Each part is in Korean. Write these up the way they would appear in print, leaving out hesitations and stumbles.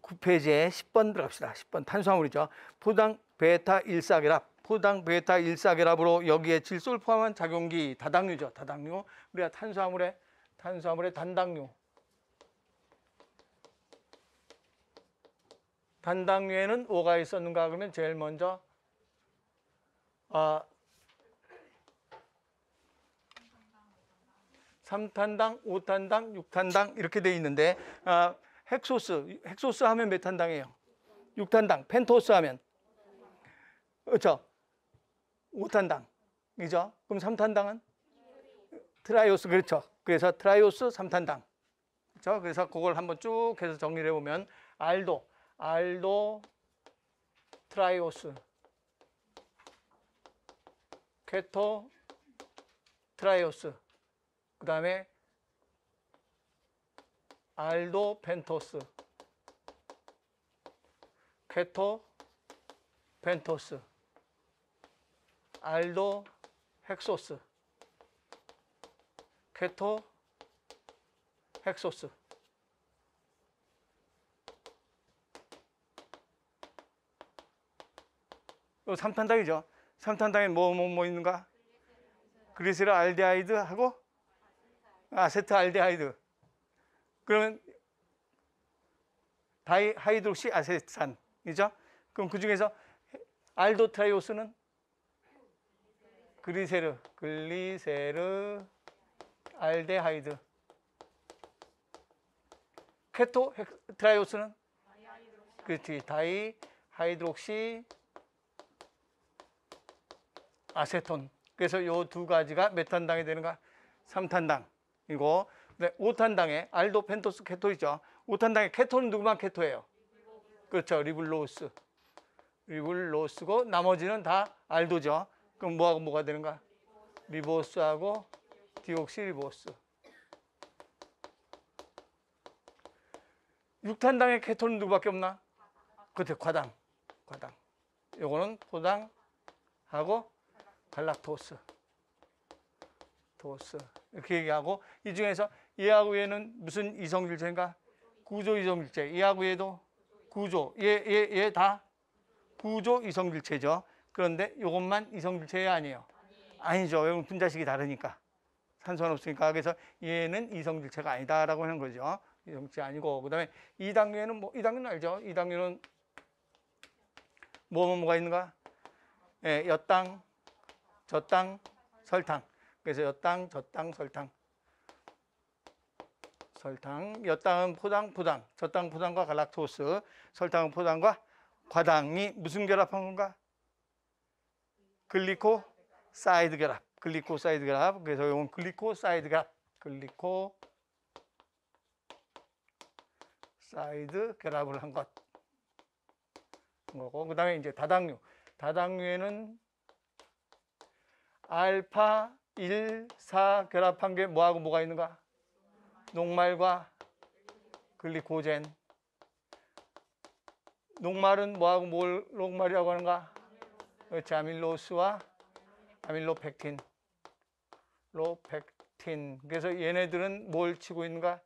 9페이지에 10번 들어갑시다. 10번 탄수화물이죠. 포당 베타 1사결합. 포당 베타 1사결합으로 여기에 질소를 포함한 작용기 다당류죠. 다당류. 우리가 탄수화물의 단당류. 단당류에는 뭐가 있었는가 그러면 제일 먼저 3탄당, 5탄당, 6탄당 이렇게 돼 있는데 핵소스 하면 몇 탄당이에요? 6탄당. 펜토스 하면 그렇죠? 5탄당. 그죠? 그럼 3탄당은 트라이오스. 그렇죠? 그래서 트라이오스 3탄당. 그렇죠? 그래서 그걸 한번 쭉 해서 정리를 해 보면 알도 트라이오스 케토 트라이오스 그 다음에 알도 펜토스 케토 펜토스 알도 헥소스 케토 헥소스. 요 3탄당이죠. 3탄당에 뭐 있는가? 그리스릴 알데하이드하고 아세트알데하이드. 그러면 다이하이드록시 아세트산이죠. 그럼 그 중에서 알도트라이오스는 글리세르 알데하이드. 케토 트라이오스는 그렇지. 다이하이드록시 아세톤. 그래서 이 두 가지가 몇 탄당이 되는가? 3탄당이고 5탄당에 알도 펜토스 케토이죠. 5탄당에 케토는 누구만 케토예요? 그렇죠. 리블로스고 나머지는 다 알도죠. 그럼 뭐하고 뭐가 되는가? 리보스하고 디옥시리보스. 6탄당에 케토는 누구밖에 없나? 그렇죠. 과당. 요거는 포당하고 갈락토스 이렇게 얘기하고, 이 중에서 얘하고 얘는 무슨 이성질체인가? 구조 이성질체. 얘하고 얘도 구조. 얘 다 구조 이성질체죠. 그런데 이것만 이성질체 아니에요? 아니죠. 여기 분자식이 다르니까. 산소는 없으니까. 그래서 얘는 이성질체가 아니다라고 하는 거죠. 이성질체 아니고. 그다음에 2당류에는 2당류는 알죠? 2당류는 뭐가 있는가? 예, 엿당, 젖당, 설탕. 그래서 엿당, 젖당, 설탕. 엿당은 포당, 젖당, 포당과 갈락토스, 설탕은 포당과 과당이 무슨 결합한 건가? 글리코사이드 결합. 그래서 이건 글리코사이드 결합을 한 거고. 그 다음에 이제 다당류에는 알파 1, 4 결합한 게 뭐하고 뭐가 있는가? 녹말과 글리코젠. 녹말은 뭐하고 뭘 녹말이라고 하는가? 그렇지. 아밀로스와 아밀로펙틴. 그래서 얘네들은 뭘 치고 있는가?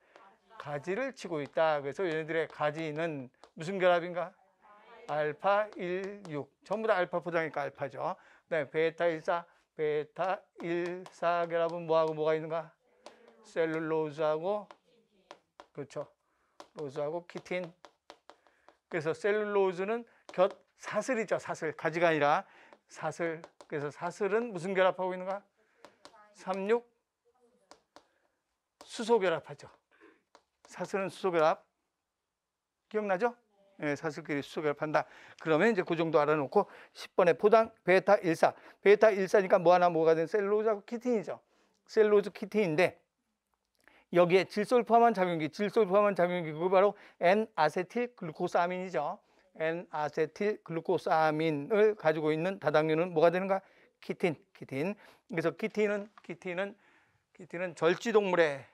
가지를 치고 있다. 그래서 얘네들의 가지는 무슨 결합인가? 알파 1, 6. 전부 다 알파 포장이니까 알파죠. 네, 베타 1, 4 결합은 뭐하고 뭐가 있는가? 셀룰로즈하고, 그렇죠. 로즈하고 키틴. 그래서 셀룰로즈는 사슬이죠. 가지가 아니라 사슬. 그래서 사슬은 무슨 결합하고 있는가? 3,6 수소 결합하죠. 사슬은 수소 결합. 기억나죠? 네, 사슬끼리 수소 결합한다. 그러면 이제 그 정도 알아놓고 10번에 포당 베타 1사. 베타 1사니까 뭐가 되는? 셀룰로즈하고 키틴이죠. 셀룰로즈 키틴인데 여기에 질소를 포함한 작용기 그거 바로 N아세틸 글루코사민이죠. N아세틸글루코사민을 가지고 있는 다당류는 뭐가 되는가? 키틴. 그래서 키틴은 절지동물의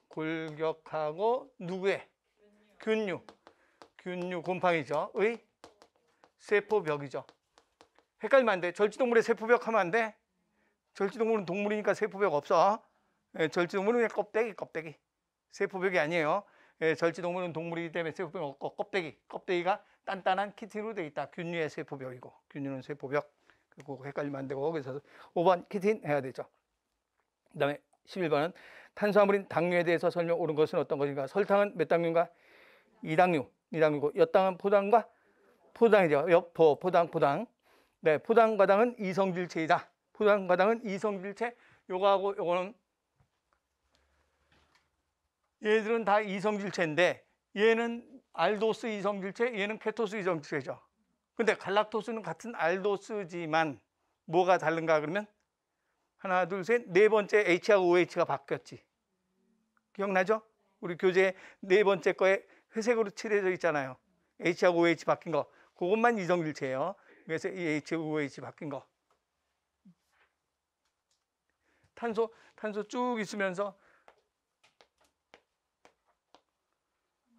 외골격하고 누구의? 균류 곰팡이죠. 의 세포벽이죠. 헷갈리면 안 돼. 절지동물의 세포벽 하면 안 돼. 절지동물은 동물이니까 세포벽 없어. 절지동물은 그냥 껍데기. 세포벽이 아니에요. 절지동물은 동물이기 때문에 세포벽이 없고 껍데기가 단단한 키틴으로 되어 있다. 균류의 세포벽이고 균류는 세포벽. 그거 헷갈리면 안 되고 그래서 5번 키틴 해야 되죠. 그 다음에 11번은 탄수화물인 당류에 대해서 설명 옳은 것은 어떤 것인가? 설탕은 몇 당류인가? 2당류고 엿당은 포당과 포당이죠. 여포, 포당. 네, 포당과당은 이성질체이다. 포당과당은 이성질체. 요거하고 요거는 얘들은 다 이성질체인데 얘는 알도스 이성질체, 얘는 케토스 이성질체죠. 근데 갈락토스는 같은 알도스지만 뭐가 다른가 그러면 하나, 둘, 셋, 네 번째 H하고 OH가 바뀌었지. 기억나죠? 우리 교재 네 번째 거에 회색으로 칠해져 있잖아요. H하고 OH 바뀐 거. 그것만 이성질체예요. 그래서 이 H하고 OH 바뀐 거. 탄소 쭉 있으면서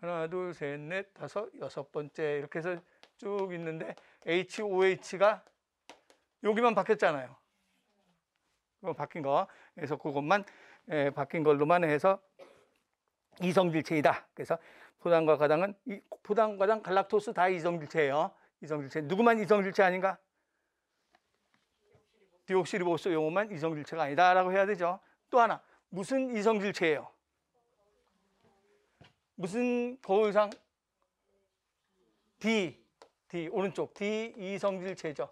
하나, 둘, 셋, 넷, 다섯, 여섯 번째 이렇게 해서 쭉 있는데 HOH가 여기만 바뀌었잖아요. 바뀐 거. 그래서 그것만 바뀐 걸로만 해서 이성질체이다. 그래서 포당과 과당은 포당, 과당, 갈락토스 다 이성질체예요. 이성질체. 누구만 이성질체 아닌가? 디옥시리보스 요거만 이성질체가 아니다라고 해야 되죠. 또 하나 무슨 이성질체예요? 무슨 거울상? D 오른쪽 D 이성질체죠.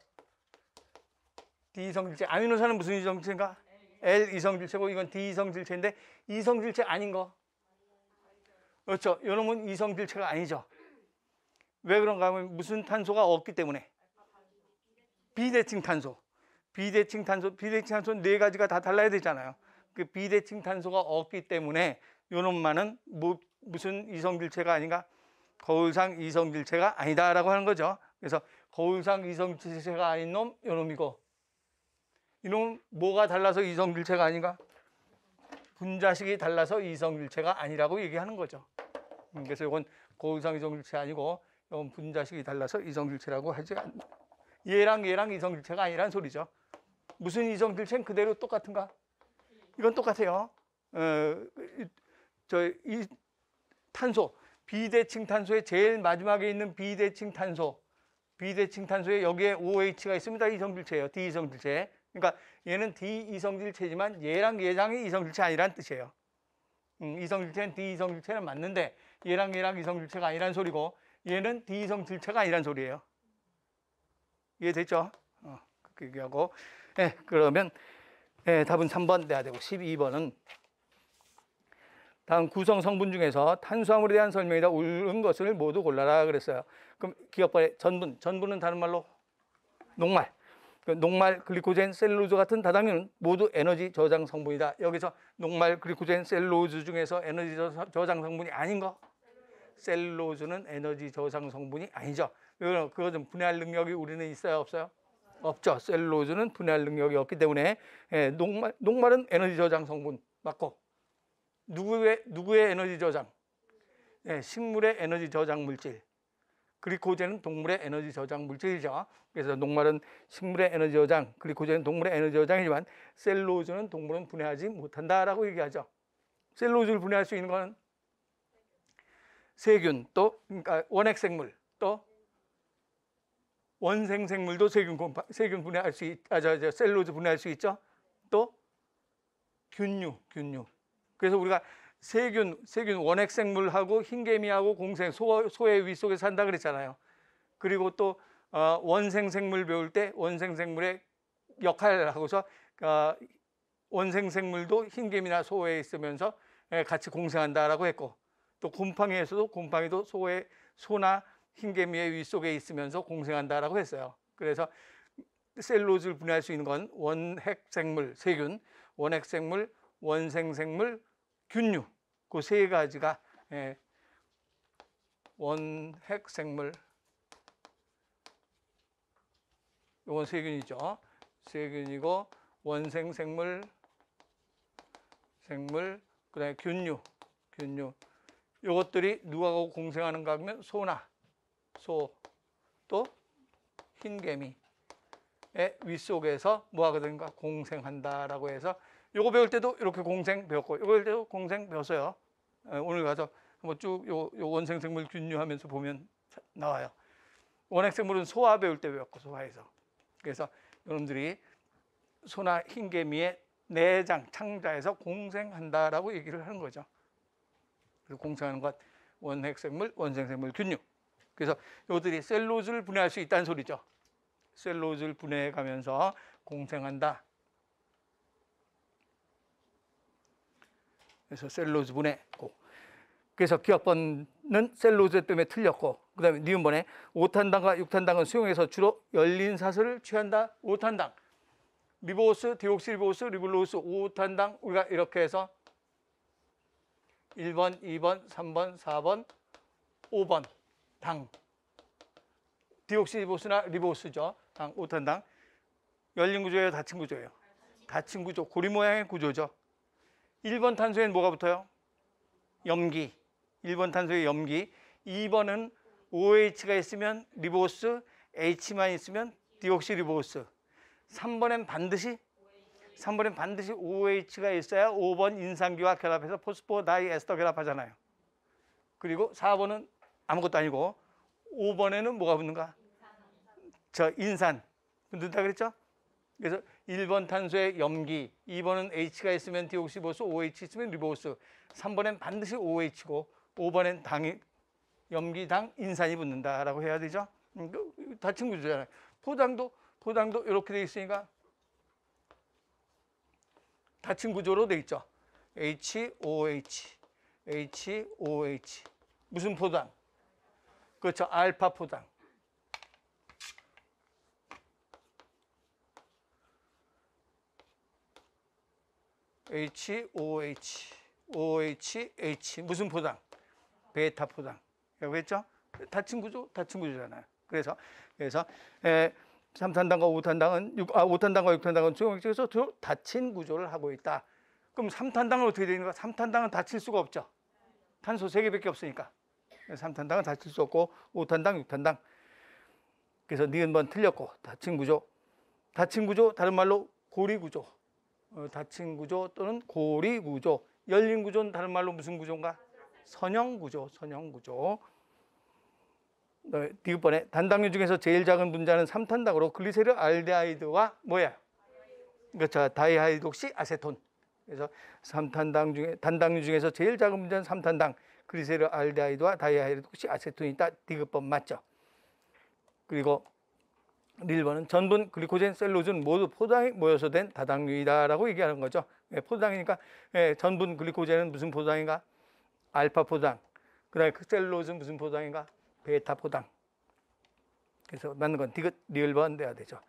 D 이성질체. 아미노산은 무슨 이성질체인가? L 이성질체고 이건 D 이성질체인데 이성질체 아닌 거. 그렇죠. 이놈은 이성질체가 아니죠. 왜 그런가 하면 무슨 탄소가 없기 때문에. 비대칭 탄소 네 가지가 다 달라야 되잖아요. 그 비대칭 탄소가 없기 때문에 요놈만은 무슨 이성질체가 아닌가? 거울상 이성질체가 아니다라고 하는 거죠. 그래서 거울상 이성질체가 아닌 놈 요놈이고 이놈은 뭐가 달라서 이성질체가 아닌가? 분자식이 달라서 이성질체가 아니라고 얘기하는 거죠. 그래서 이건 거울상 이성질체 아니고 이건 분자식이 달라서 이성질체라고 하지 않는다. 얘랑 이성질체가 아니란 소리죠. 무슨 이성질체는 그대로 똑같은가? 이건 똑같아요. 이 탄소, 비대칭 탄소의 제일 마지막에 있는 비대칭 탄소에 여기에 OH가 있습니다. 이성질체예요. D 이성질체. 그러니까 얘는 D 이성질체지만 얘랑 이성질체 아니란 뜻이에요. 이성질체는 D 이성질체는 맞는데 얘랑 이성질체가 아니란 소리고 얘는 D 이성질체가 아니란 소리예요. 이해됐죠? 그렇게 얘기하고. 네, 그러면 답은 3번 돼야 되고 12번은 다음 구성 성분 중에서 탄수화물에 대한 설명이다 옳은 것을 모두 골라라 그랬어요. 그럼 기억번에 전분은 다른 말로 녹말, 글리코젠, 셀룰로즈 같은 다당류는 모두 에너지 저장 성분이다. 여기서 녹말, 글리코젠, 셀룰로즈 중에서 에너지 저장 성분이 아닌 거? 셀룰로즈는 에너지 저장 성분이 아니죠. 그거 좀 분해할 능력이 우리는 있어요, 없어요? 없죠. 셀룰로즈는 분해할 능력이 없기 때문에 녹말은 에너지 저장 성분 맞고 누구의 에너지 저장? 식물의 에너지 저장 물질. 글리코젠은 동물의 에너지 저장 물질이죠. 그래서 녹말은 식물의 에너지 저장, 글리코젠은 동물의 에너지 저장이지만 셀룰로즈는 동물은 분해하지 못한다라고 얘기하죠. 셀룰로즈를 분해할 수 있는 건 세균, 또 그러니까 원핵생물, 또 원생생물도 세균 분해할 수 셀룰로즈 분해할 수 있죠. 또 균류. 그래서 우리가 세균 원핵생물하고 흰개미하고 공생 소의 위 속에 산다 그랬잖아요. 그리고 또 원생생물 배울 때 원생생물의 역할을 하고서 원생생물도 흰개미나 소에 있으면서 같이 공생한다라고 했고 또 곰팡이에서도 곰팡이도 소나 흰개미의 위 속에 있으면서 공생한다라고 했어요. 그래서 셀룰로즈를 분해할 수 있는 건 원핵생물 세균, 원핵생물, 원생생물, 균류 그 세 가지가 원핵생물 이건 세균이죠. 세균이고 원생생물 그다음에 균류 이것들이 누구하고 공생하는가 하면 소 또 흰개미 윗속에서 뭐 하거든가 공생한다라고 해서 요거 배울 때도 이렇게 공생 배웠고 요거 배울 때도 공생 배웠어요. 오늘 가서 한번 쭉 요 원생생물 균류하면서 보면 나와요. 원핵생물은 소화 배울 때 배웠고 소화에서. 그래서 여러분들이 소나 흰개미의 내장 창자에서 공생한다라고 얘기를 하는 거죠. 그래서 공생하는 것 원핵생물, 원생생물 균류. 그래서 이것들이 셀룰로즈를 분해할 수 있다는 소리죠. 셀룰로즈를 분해해 가면서 공생한다. 그래서 셀룰로즈 분해고. 그래서 기억번은 셀룰로즈 때문에 틀렸고, 그다음에 니은번에 5탄당과 6탄당은 수용해서 주로 열린 사슬을 취한다. 5탄당. 리보스, 디옥시리보스, 리블로스 5탄당 우리가 이렇게 해서 1번, 2번, 3번, 4번, 5번 당. 디옥시리보스나 리보스죠. 당 5탄당. 열린 구조예요, 닫힌 구조예요? 닫힌 구조, 고리 모양의 구조죠. 1번 탄소에는 뭐가 붙어요? 염기. 1번 탄소에 염기. 2번은 OH가 있으면 리보스, H만 있으면 디옥시리보스. 3번엔 반드시 OH가 있어야 5번 인산기와 결합해서 포스포다이에스터 결합하잖아요. 그리고 4번은 아무것도 아니고 5번에는 뭐가 붙는가? 저 인산 붙는다 그랬죠? 그래서 1번 탄소에 염기, 2번은 H가 있으면 디옥시보스, OH 있으면 리보스, 3번엔 반드시 OH고 5번엔 당이 염기당 인산이 붙는다라고 해야 되죠. 닫힌 구조잖아요. 포당도 이렇게 돼 있으니까 닫힌 구조로 돼 있죠. HOH, HOH. 무슨 포당? 그렇죠. 알파 포당. HOH, OHH. 무슨 포당? 베타 포당. 라고 했죠? 닫힌 구조잖아요. 그래서 3탄당과 5탄당과 6탄당은 수용액체에서 닫힌 구조를 하고 있다. 그럼 3탄당은 어떻게 되는가? 3탄당은 닫힐 수가 없죠. 탄소 3개밖에 없으니까. 3탄당은 닫힐 수 없고 5탄당, 6탄당. 그래서 니은번 틀렸고 닫힌 구조. 닫힌 구조 다른 말로 고리 구조. 닫힌 구조 또는 고리 구조. 열린 구조는 다른 말로 무슨 구조인가? 선형 구조. 디귿번에 단당류 중에서 제일 작은 분자는 3탄당으로 글리세르 알데하이드와 뭐야? 그렇죠. 다이하이독시 아세톤. 그래서 3탄당 중에 단당류 중에서 제일 작은 분자는 3탄당 글리세르 알데하이드와 다이하이독시 아세톤이 있다. 디귿번 맞죠? 그리고 1번은 전분, 글리코젠, 셀룰로즈는 모두 포당이 모여서 된 다당류이다라고 얘기하는 거죠. 포당이니까 전분, 글리코젠은 무슨 포당인가? 알파 포당. 그다음에 셀룰로즈는 무슨 포당인가? 베타 포당. 그래서 맞는 건 디귿, 리을번 돼야 되죠.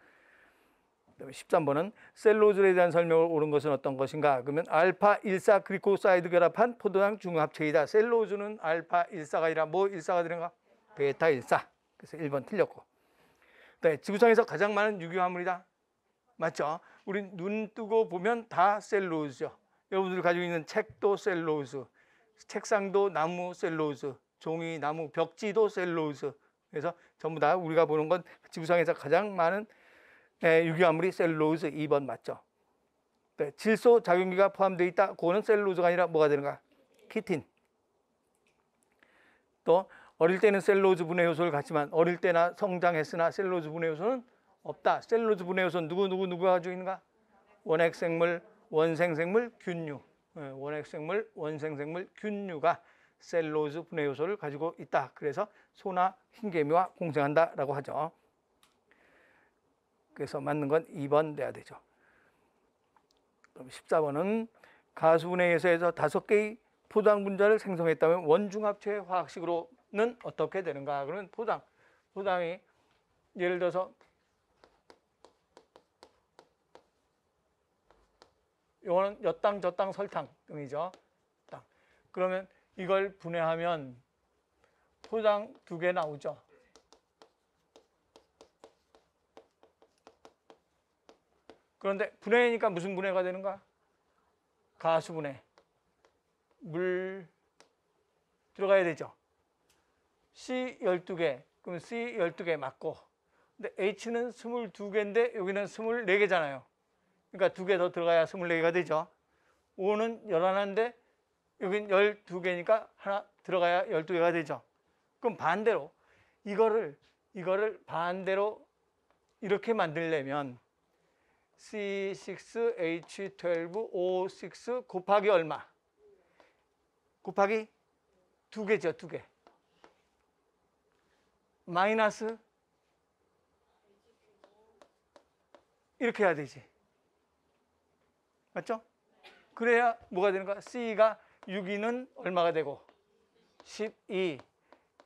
그다음에 13번은 셀룰로즈에 대한 설명을 옳은 것은 어떤 것인가? 그러면 알파 1사 글리코사이드 결합한 포도당 중합체이다. 셀룰로즈는 알파 1사가 아니라 뭐 1사가 되는가? 베타 1사. 그래서 1번 틀렸고. 네, 지구상에서 가장 많은 유기화합물이다. 맞죠? 우리 눈 뜨고 보면 다 셀룰로즈죠. 여러분들이 가지고 있는 책도 셀룰로즈, 책상도 나무 셀룰로즈, 종이, 나무, 벽지도 셀룰로즈. 그래서 전부 다 우리가 보는 건 지구상에서 가장 많은 유기화합물이 셀룰로즈 2번 맞죠? 네, 질소 작용기가 포함되어 있다. 그거는 셀룰로즈가 아니라 뭐가 되는가? 키틴. 또 어릴 때는 셀룰로즈 분해 요소를 갖지만 어릴 때나 성장했으나 셀룰로즈 분해 요소는 없다. 셀룰로즈 분해 요소는 누구가 가지고 있는가? 원핵생물, 원생생물, 균류. 원핵생물, 원생생물, 균류가 셀룰로즈 분해 요소를 가지고 있다. 그래서 소나 흰개미와 공생한다라고 하죠. 그래서 맞는 건 2번 돼야 되죠. 그럼 14번은 가수분해에서 5개의 포당 분자를 생성했다면 원중합체 화학식으로는 어떻게 되는가? 그러면 포당이 예를 들어서 이거는 엿당, 젖당, 설탕 등이죠. 그러면 이걸 분해하면 포당 2개 나오죠. 그런데 분해니까 무슨 분해가 되는가? 가수분해. 물 들어가야 되죠. C 12개. 그럼 C 12개 맞고 근데 H는 22개인데 여기는 24개잖아요. 그러니까 2개 더 들어가야 24개가 되죠. O는 11인데 여긴 12개니까 하나 들어가야 12개가 되죠. 그럼 반대로 이거를 반대로 이렇게 만들려면 C6H12O6 곱하기 얼마? 곱하기 2개죠, 2개. 마이너스 이렇게 해야 되지. 맞죠? 그래야 뭐가 되는가? C가 6이는 얼마가 되고 12.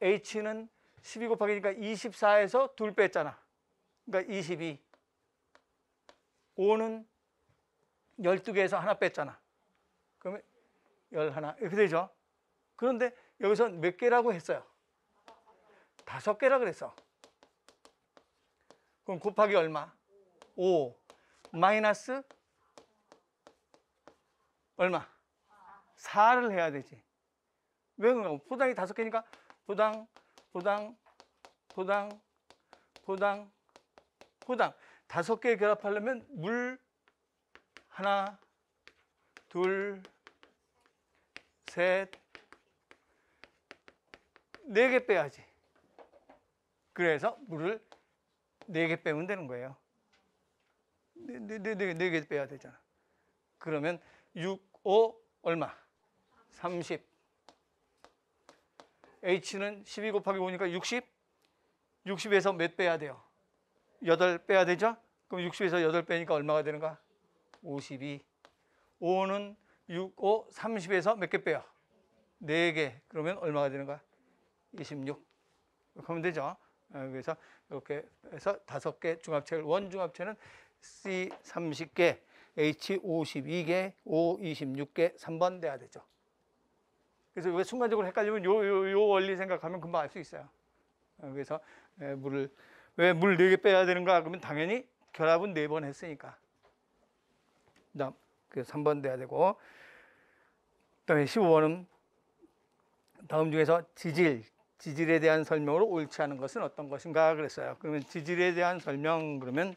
H는 12 곱하기니까 24에서 2 뺐잖아. 그러니까 22. O는 12개에서 하나 뺐잖아. 그러면 11 이렇게 되죠. 그런데 여기서 몇 개라고 했어요? 5개라 그랬어. 그럼 곱하기 얼마? 5 마이너스 얼마? 4를 해야 되지. 왜 그런가? 포당이 5개니까 포당 5개 결합하려면 물 하나, 둘, 셋, 4개 빼야지. 그래서 물을 4개 빼면 되는 거예요. 4개 빼야 되잖아. 그러면 6, 5 얼마? 30. H는 12 곱하기 5니까 60. 60에서 몇 빼야 돼요? 8 빼야 되죠? 그럼 60에서 8 빼니까 얼마가 되는가? 52. 5는 6, 5, 30에서 몇 개 빼요? 4개. 그러면 얼마가 되는가? 26. 이렇게 하면 되죠. 그래서 이렇게 해서 5개 중합체를, 원중합체는 C 30개, H 52개, O 26개, 3번 돼야 되죠. 그래서 왜 순간적으로 헷갈리면 요 원리 생각하면 금방 알 수 있어요. 그래서 물을 왜 물 4개 빼야 되는가? 그러면 당연히 결합은 4번 했으니까. 그다음 그 3번 돼야 되고. 그다음에 15번은 다음 중에서 지질에 대한 설명으로 옳지 않은 것은 어떤 것인가 그랬어요. 그러면 지질에 대한 설명 그러면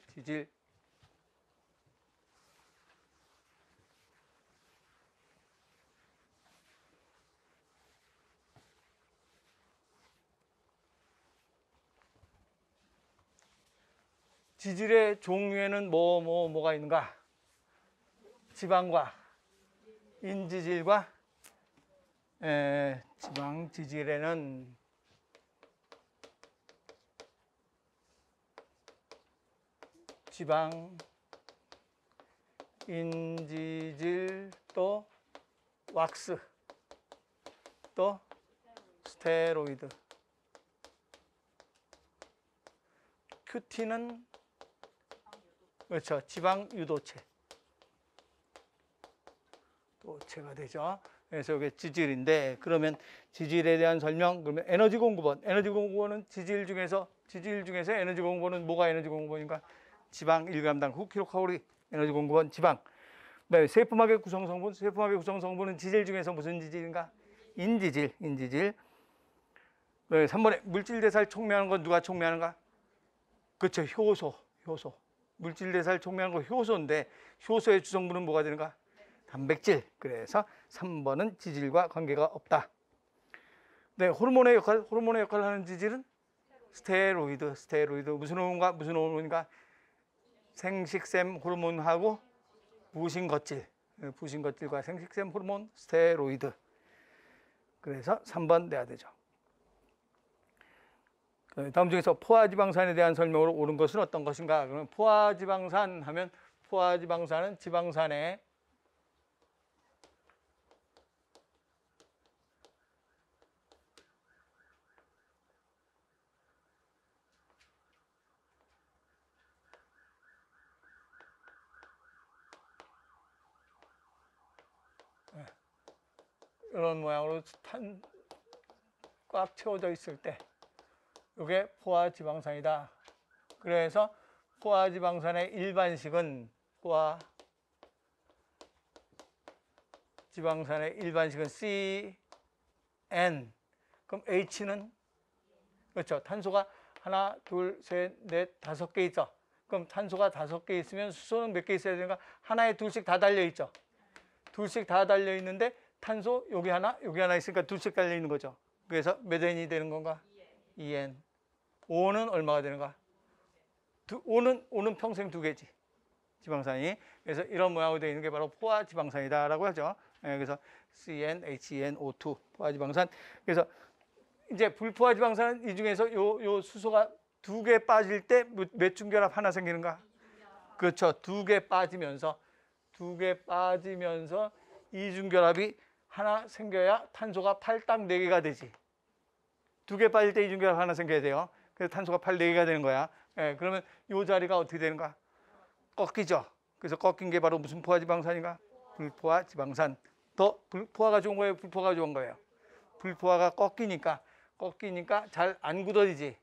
지질의 종류에는 뭐가 있는가? 지방과 인지질과 지방 지질에는 지방 인지질 또 왁스 또 스테로이드. 큐티는 그렇죠. 지방 유도체. 도체가 되죠. 그래서 이게 지질인데, 그러면 지질에 대한 설명, 그러면 에너지 공급원. 에너지 공급원은 지질 중에서 에너지 공급원은 뭐가 에너지 공급원인가? 지방 1g당 9kcal 에너지 공급원 지방. 그다음에 세포막의 구성 성분. 세포막의 구성 성분은 지질 중에서 무슨 지질인가? 인지질. 3번에 물질 대사를 촉매하는 건 누가 촉매하는가? 그렇죠. 효소. 물질 대사를 촉매하는 건 효소인데, 효소의 주성분은 뭐가 되는가? 단백질. 그래서 3번은 지질과 관계가 없다. 네, 호르몬의 역할을 하는 지질은 스테로이드. 무슨 호르몬인가? 생식샘 호르몬하고 부신거질과 생식샘 호르몬, 스테로이드. 그래서 3번 돼야 되죠. 다음 중에서 포화지방산에 대한 설명으로 옳은 것은 어떤 것인가? 그러면 포화지방산 하면 포화지방산은 지방산의 이런 모양으로 꽉 채워져 있을 때 이게 포화지방산이다. 그래서 포화지방산의 일반식은 CN. 그럼 H는 그렇죠. 탄소가 하나, 둘, 셋, 넷, 5개 있죠. 그럼 탄소가 5개 있으면 수소는 몇 개 있어야 되는가? 하나에 둘씩 다 달려 있죠. 둘씩 다 달려 있는데 탄소 여기 하나 있으니까 둘씩 달려 있는 거죠. 그래서 몇 N이 되는 건가? 2N. O는 얼마가 되는가? O는 평생 2개지. 지방산이. 그래서 이런 모양으로 되어 있는 게 바로 포화 지방산이다라고 하죠. 그래서 CnHNO2 포화 지방산. 그래서 이제 불포화 지방산은 이 중에서 요 수소가 2개 빠질 때 몇 중결합 하나 생기는가? 그렇죠. 2개 빠지면서 이중결합이 하나 생겨야 탄소가 8딱 4개가 되지. 2개 빠질 때 이중결합 하나 생겨야 돼요. 그래서 탄소가 8, 4개가 되는 거야. 그러면 이 자리가 어떻게 되는가? 꺾이죠. 그래서 꺾인 게 바로 무슨 포화 지방산인가? 불포화 지방산. 더 불포화가 좋은 거예요? 불포화가 좋은 거예요? 불포화가 꺾이니까 잘 안 굳어지지.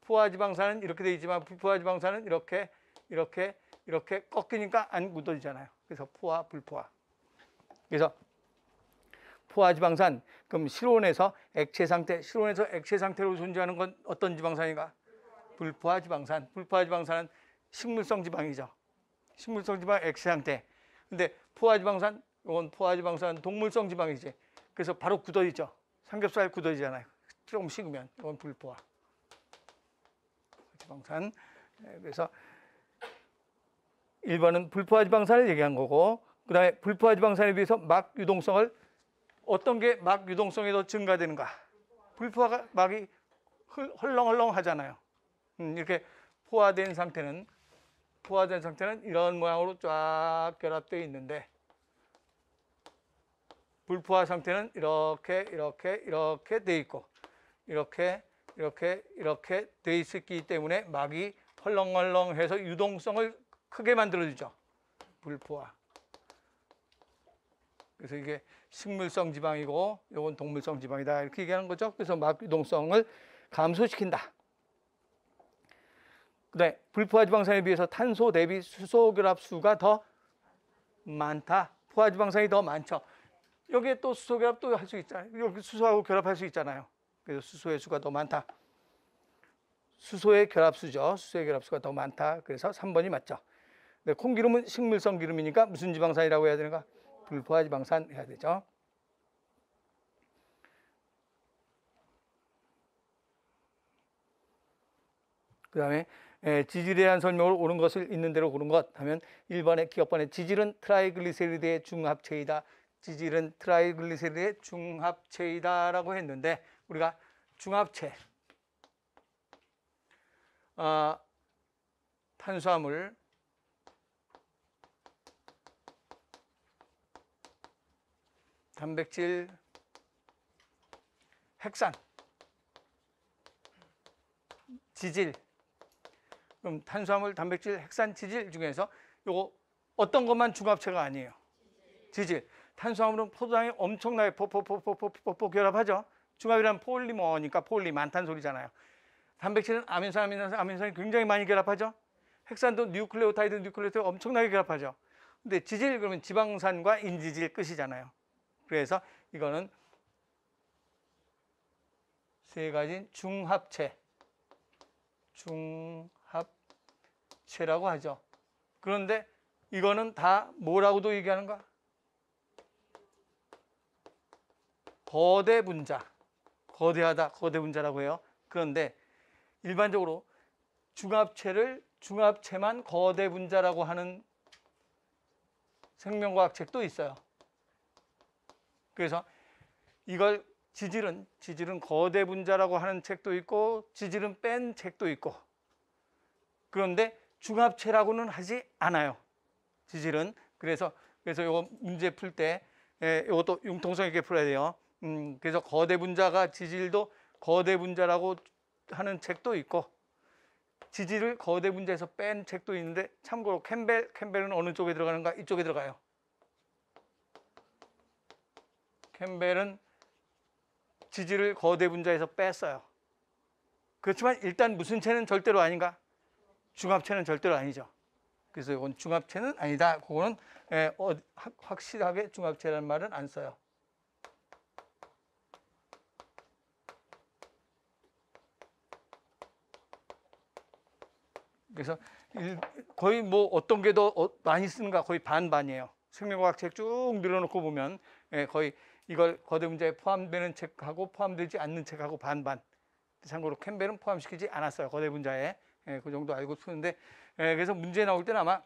포화 지방산은 이렇게 돼 있지만 불포화 지방산은 이렇게 꺾이니까 안 굳어지잖아요. 그래서 포화, 불포화. 그래서 포화 지방산, 그럼 실온에서 액체 상태로 존재하는 건 어떤 지방산인가? 불포화 지방산. 불포화 지방산은 식물성 지방이죠. 식물성 지방 액체 상태. 근데 포화 지방산, 이건 포화 지방산은 동물성 지방이지. 그래서 바로 굳어지죠. 삼겹살 굳어지잖아요. 조금 식으면. 이건 불포화 지방산. 그래서 1번은 불포화 지방산을 얘기한 거고, 그 다음에 불포화 지방산에 비해서 막 유동성을 어떤 게 막 유동성이 더 증가되는가? 불포화가 막이 헐렁헐렁 하잖아요. 이렇게 포화된 상태는 이런 모양으로 쫙 결합되어 있는데, 불포화 상태는 이렇게 돼 있고, 이렇게 돼 있기 때문에 막이 헐렁헐렁해서 유동성을 크게 만들어주죠. 불포화. 그래서 이게 식물성 지방이고 이건 동물성 지방이다 이렇게 얘기하는 거죠. 그래서 막 유동성을 감소시킨다. 그다음에 불포화 지방산에 비해서 탄소 대비 수소 결합 수가 더 많다. 포화 지방산이 더 많죠. 여기에 또 수소 결합도 할 수 있잖아요. 여기 수소하고 결합할 수 있잖아요. 그래서 수소의 수가 더 많다. 수소의 결합수죠. 수소의 결합수가 더 많다. 그래서 3번이 맞죠. 네, 콩기름은 식물성 기름이니까 무슨 지방산이라고 해야 되는가? 불포화 지방산 해야 되죠. 그 다음에 지질에 대한 설명을 옳은 것을 있는 대로 고른 것 하면 1번에 기억번에 지질은 트라이글리세리드의 중합체이다. 지질은 트라이글리세리드의 중합체이다라고 했는데 우리가 중합체 탄수화물 단백질 핵산 지질 그럼 탄수화물 단백질 핵산 지질 중에서 요거 어떤 것만 중합체가 아니에요. 지질 탄수화물은 포도당이 엄청나게 뽀뽀 결합하죠. 중합이란 폴리머니까 폴리 많다는 소리잖아요. 단백질은 아민산이 굉장히 많이 결합하죠. 핵산도 뉴클레오타이드 엄청나게 결합하죠. 근데 지질 그러면 지방산과 인지질 끝이잖아요. 그래서 이거는 세 가지인 중합체라고 하죠. 그런데 이거는 다 뭐라고도 얘기하는가? 거대 분자, 거대하다, 거대 분자라고 해요. 그런데 일반적으로 중합체만 거대 분자라고 하는 생명과학 책도 있어요. 그래서 이걸 지질은 거대 분자라고 하는 책도 있고 지질은 뺀 책도 있고 그런데 중합체라고는 하지 않아요. 지질은 그래서 이거 문제 풀 때 이것도 융통성 있게 풀어야 돼요. 그래서 거대 분자가 지질도 거대 분자라고 하는 책도 있고 지질을 거대 분자에서 뺀 책도 있는데 참고로 캠벨은 어느 쪽에 들어가는가? 이쪽에 들어가요. 캠벨은 지질을 거대 분자에서 뺐어요. 그렇지만 일단 무슨 체는 절대로 아닌가? 중합체는 절대로 아니죠. 그래서 이건 중합체는 아니다. 그거는 확실하게 중합체라는 말은 안 써요. 그래서 거의 뭐 어떤 게 더 많이 쓰는가 거의 반반이에요. 생명과학 책 쭉 늘어놓고 보면 거의 이걸 거대 문제에 포함되는 책하고 포함되지 않는 책하고 반반. 참고로 캠벨은 포함시키지 않았어요. 거대 분자에. 그 정도 알고 푸는데 그래서 문제 나올 때는 아마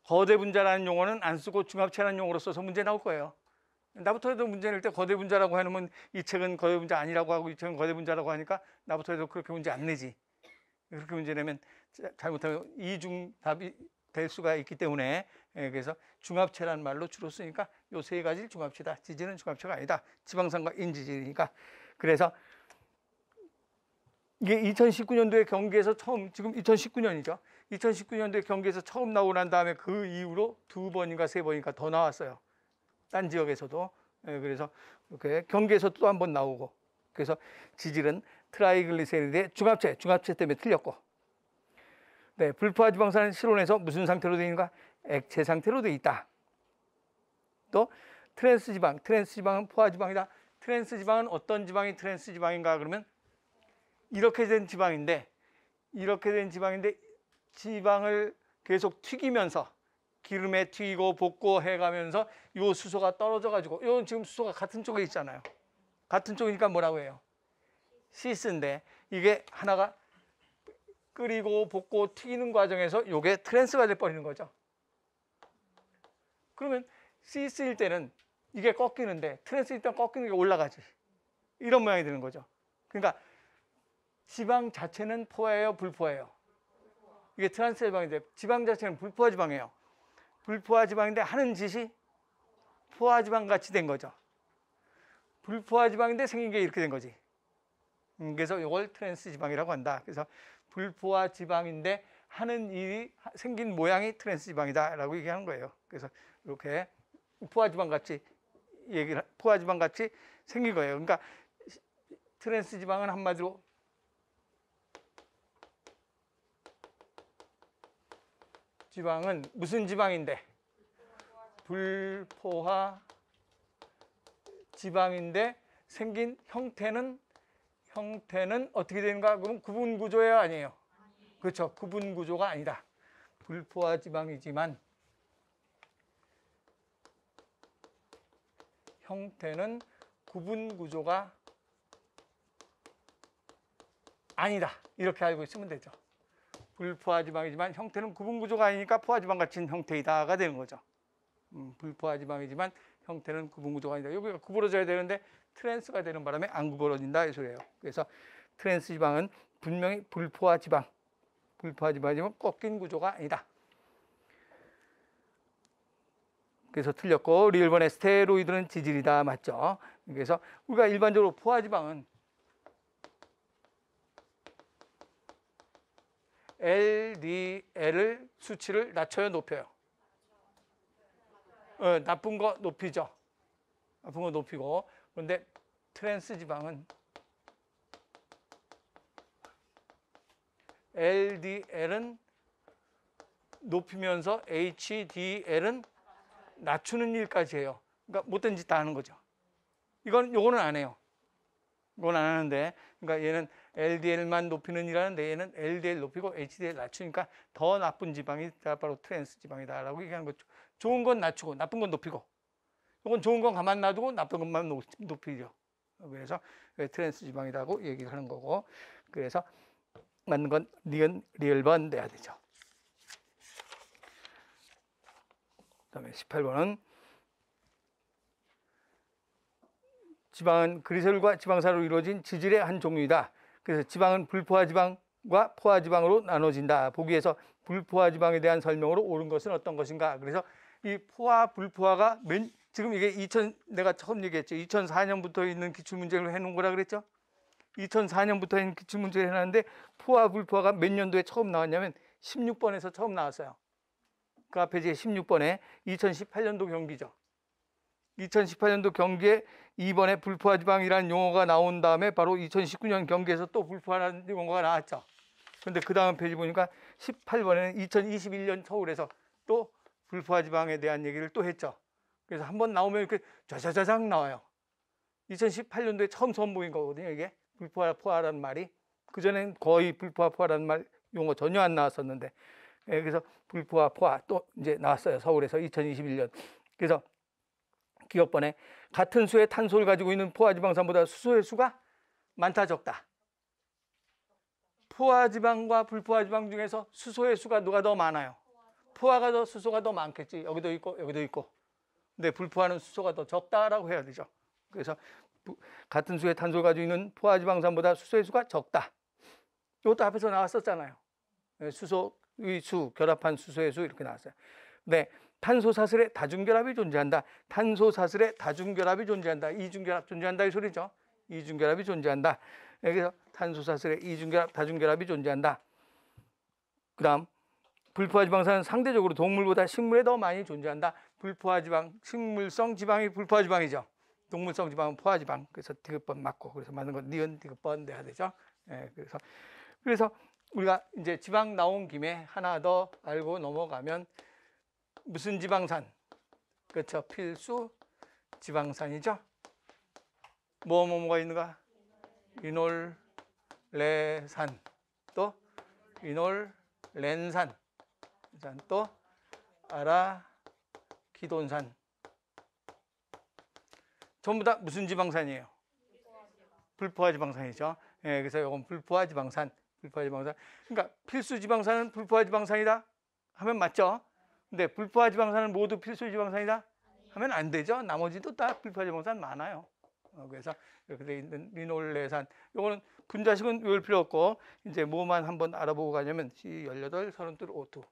거대 분자라는 용어는 안 쓰고 중합체라는 용어로 써서 문제 나올 거예요. 나부터 해도 문제 낼 때 거대 분자라고 해놓으면 이 책은 거대 분자 아니라고 하고 이 책은 거대 분자라고 하니까 나부터 해도 그렇게 문제 안 내지. 그렇게 문제 내면 잘못하면 이중답이 될 수가 있기 때문에 그래서 중합체라는 말로 주로 쓰니까 요 세 가지를 중합체다. 지질은 중합체가 아니다. 지방산과 인지질이니까. 그래서 이게 2019년도에 경기에서 처음, 지금 2019년이죠. 2019년도에 경기에서 처음 나오고 난 다음에 그 이후로 2번인가 3번인가 더 나왔어요. 딴 지역에서도. 그래서 이렇게 경기에서 또 한 번 나오고. 그래서 지질은 트라이글리세리드의 중합체 때문에 틀렸고. 네, 불포화 지방산은 실온에서 무슨 상태로 되어 있는가? 액체 상태로 되어 있다. 또 트랜스 지방은 포화 지방이다. 트랜스 지방은 어떤 지방이 트랜스 지방인가 그러면 이렇게 된 지방인데 지방을 계속 튀기면서 기름에 튀기고 볶고 해가면서 요 수소가 떨어져 가지고 요 지금 수소가 같은 쪽에 있잖아요. 같은 쪽이니까 뭐라고 해요? 시스인데 이게 하나가 끓이고 볶고 튀기는 과정에서 요게 트랜스가 돼 버리는 거죠. 그러면 시스일 때는 이게 꺾이는데 트랜스일 때는 꺾이는 게 올라가지. 이런 모양이 되는 거죠. 그러니까 지방 자체는 포화예요, 불포화예요? 이게 트랜스 지방인데 지방 자체는 불포화 지방이에요. 불포화 지방인데 하는 짓이 포화 지방 같이 된 거죠. 불포화 지방인데 생긴 게 이렇게 된 거지. 그래서 이걸 트랜스 지방이라고 한다. 그래서 불포화 지방인데 하는 일이 생긴 모양이 트랜스 지방이다라고 얘기하는 거예요. 그래서 이렇게 포화 지방 같이 생긴 거예요. 그러니까 트랜스 지방은 한마디로 지방은 무슨 지방인데? 불포화 지방인데 생긴 형태는 어떻게 되는가? 그럼 구분 구조예요, 아니에요? 그렇죠. 구분 구조가 아니다. 불포화 지방이지만 형태는 구분 구조가 아니다. 이렇게 알고 있으면 되죠. 불포화 지방이지만 형태는 구분 구조가 아니니까 포화 지방 같은 형태이다가 되는 거죠. 불포화 지방이지만 형태는 구분 구조가 아니다. 여기가 구부러져야 되는데 트랜스가 되는 바람에 안 구부러진다 이 소리예요. 그래서 트랜스 지방은 분명히 불포화 지방이지만 꺾인 구조가 아니다. 그래서 틀렸고 리을번의 스테로이드는 지질이다 맞죠? 그래서 우리가 일반적으로 포화 지방은 LDL을 수치를 낮춰요, 높여요? 나쁜 거 높이죠. 나쁜 거 높이고. 그런데 트랜스 지방은 LDL은 높이면서 HDL은 낮추는 일까지 해요. 그러니까 못된 짓 다 하는 거죠. 요거는 안 해요. 이건 안 하는데, 그러니까 얘는 LDL만 높이는 일하는데 얘는 LDL 높이고 HDL 낮추니까 더 나쁜 지방이 바로 트랜스 지방이다라고 얘기하는 거죠. 좋은 건 낮추고 나쁜 건 높이고, 이건 좋은 건 가만 놔두고 나쁜 것만 높이죠. 그래서 트랜스 지방이라고 얘기하는 거고, 그래서 맞는 건 리을번 돼야 되죠. 그다음에 18번은 지방은 그리셀과 지방사로 이루어진 지질의 한 종류이다. 그래서 지방은 불포화 지방과 포화 지방으로 나눠진다. 보기에서 불포화 지방에 대한 설명으로 옳은 것은 어떤 것인가? 그래서 이 포화, 불포화가 지금 이게 내가 처음 얘기했죠. 2004년부터 있는 기출문제를 해놓은 거라 그랬죠. 2004년부터 있는 기출문제를 해놨는데 포화, 불포화가 몇 년도에 처음 나왔냐면 16번에서 처음 나왔어요. 그 앞에 이제 16번에 2018년도 경기죠. 2018년도 경기에 2번에 불포화 지방이라는 용어가 나온 다음에 바로 2019년 경기에서 또 불포화라는 용어가 나왔죠. 그런데 그 다음 페이지 보니까 18번에는 2021년 서울에서 또 불포화 지방에 대한 얘기를 또 했죠. 그래서 한번 나오면 이렇게 자자자작 나와요. 2018년도에 처음 선보인 거거든요. 이게 불포화, 포화라는 말이. 그전엔 거의 불포화, 포화라는 말 용어 전혀 안 나왔었는데. 예, 그래서 불포화, 포화 또 이제 나왔어요. 서울에서 2021년. 그래서 기억번에 같은 수의 탄소를 가지고 있는 포화지방산보다 수소의 수가 많다, 적다. 포화지방과 불포화지방 중에서 수소의 수가 누가 더 많아요? 포화가 더 수소가 더 많겠지. 여기도 있고 여기도 있고. 근데 불포화는 수소가 더 적다라고 해야 되죠. 그래서 같은 수의 탄소를 가지고 있는 포화지방산보다 수소의 수가 적다. 이것도 앞에서 나왔었잖아요. 수소의 수, 결합한 수소의 수 이렇게 나왔어요. 네, 탄소사슬의 다중결합이 존재한다. 탄소사슬의 다중결합이 존재한다. 이중결합 존재한다 이 소리죠. 이중결합이 존재한다. 그래서 탄소사슬의 이중결합, 다중결합이 존재한다. 그 다음 불포화지방산은 상대적으로 동물보다 식물에 더 많이 존재한다. 불포화지방, 식물성 지방이 불포화지방이죠. 동물성 지방은 포화지방. 그래서 디귿번 맞고 그래서 맞는 건 니은 디귿번 돼야 되죠. 예, 그래서 우리가 이제 지방 나온 김에 하나 더 알고 넘어가면 무슨 지방산? 그렇죠. 필수 지방산이죠. 뭐가 있는가? 이놀레산, 또 이놀렌산, 또 아라키돈산. 전부 다 무슨 지방산이에요? 불포화 지방산이죠. 예, 그래서 이건 불포화 지방산, 불포화 지방산. 그러니까 필수 지방산은 불포화 지방산이다 하면 맞죠? 근데 불포화 지방산은 모두 필수 지방산이다 하면 안 되죠. 나머지도 다 불포화 지방산 많아요. 그래서 이렇게 돼 있는 리놀레산, 이거는 분자식은 외울 필요 없고 이제 뭐만 한번 알아보고 가냐면 C18, 32, O2.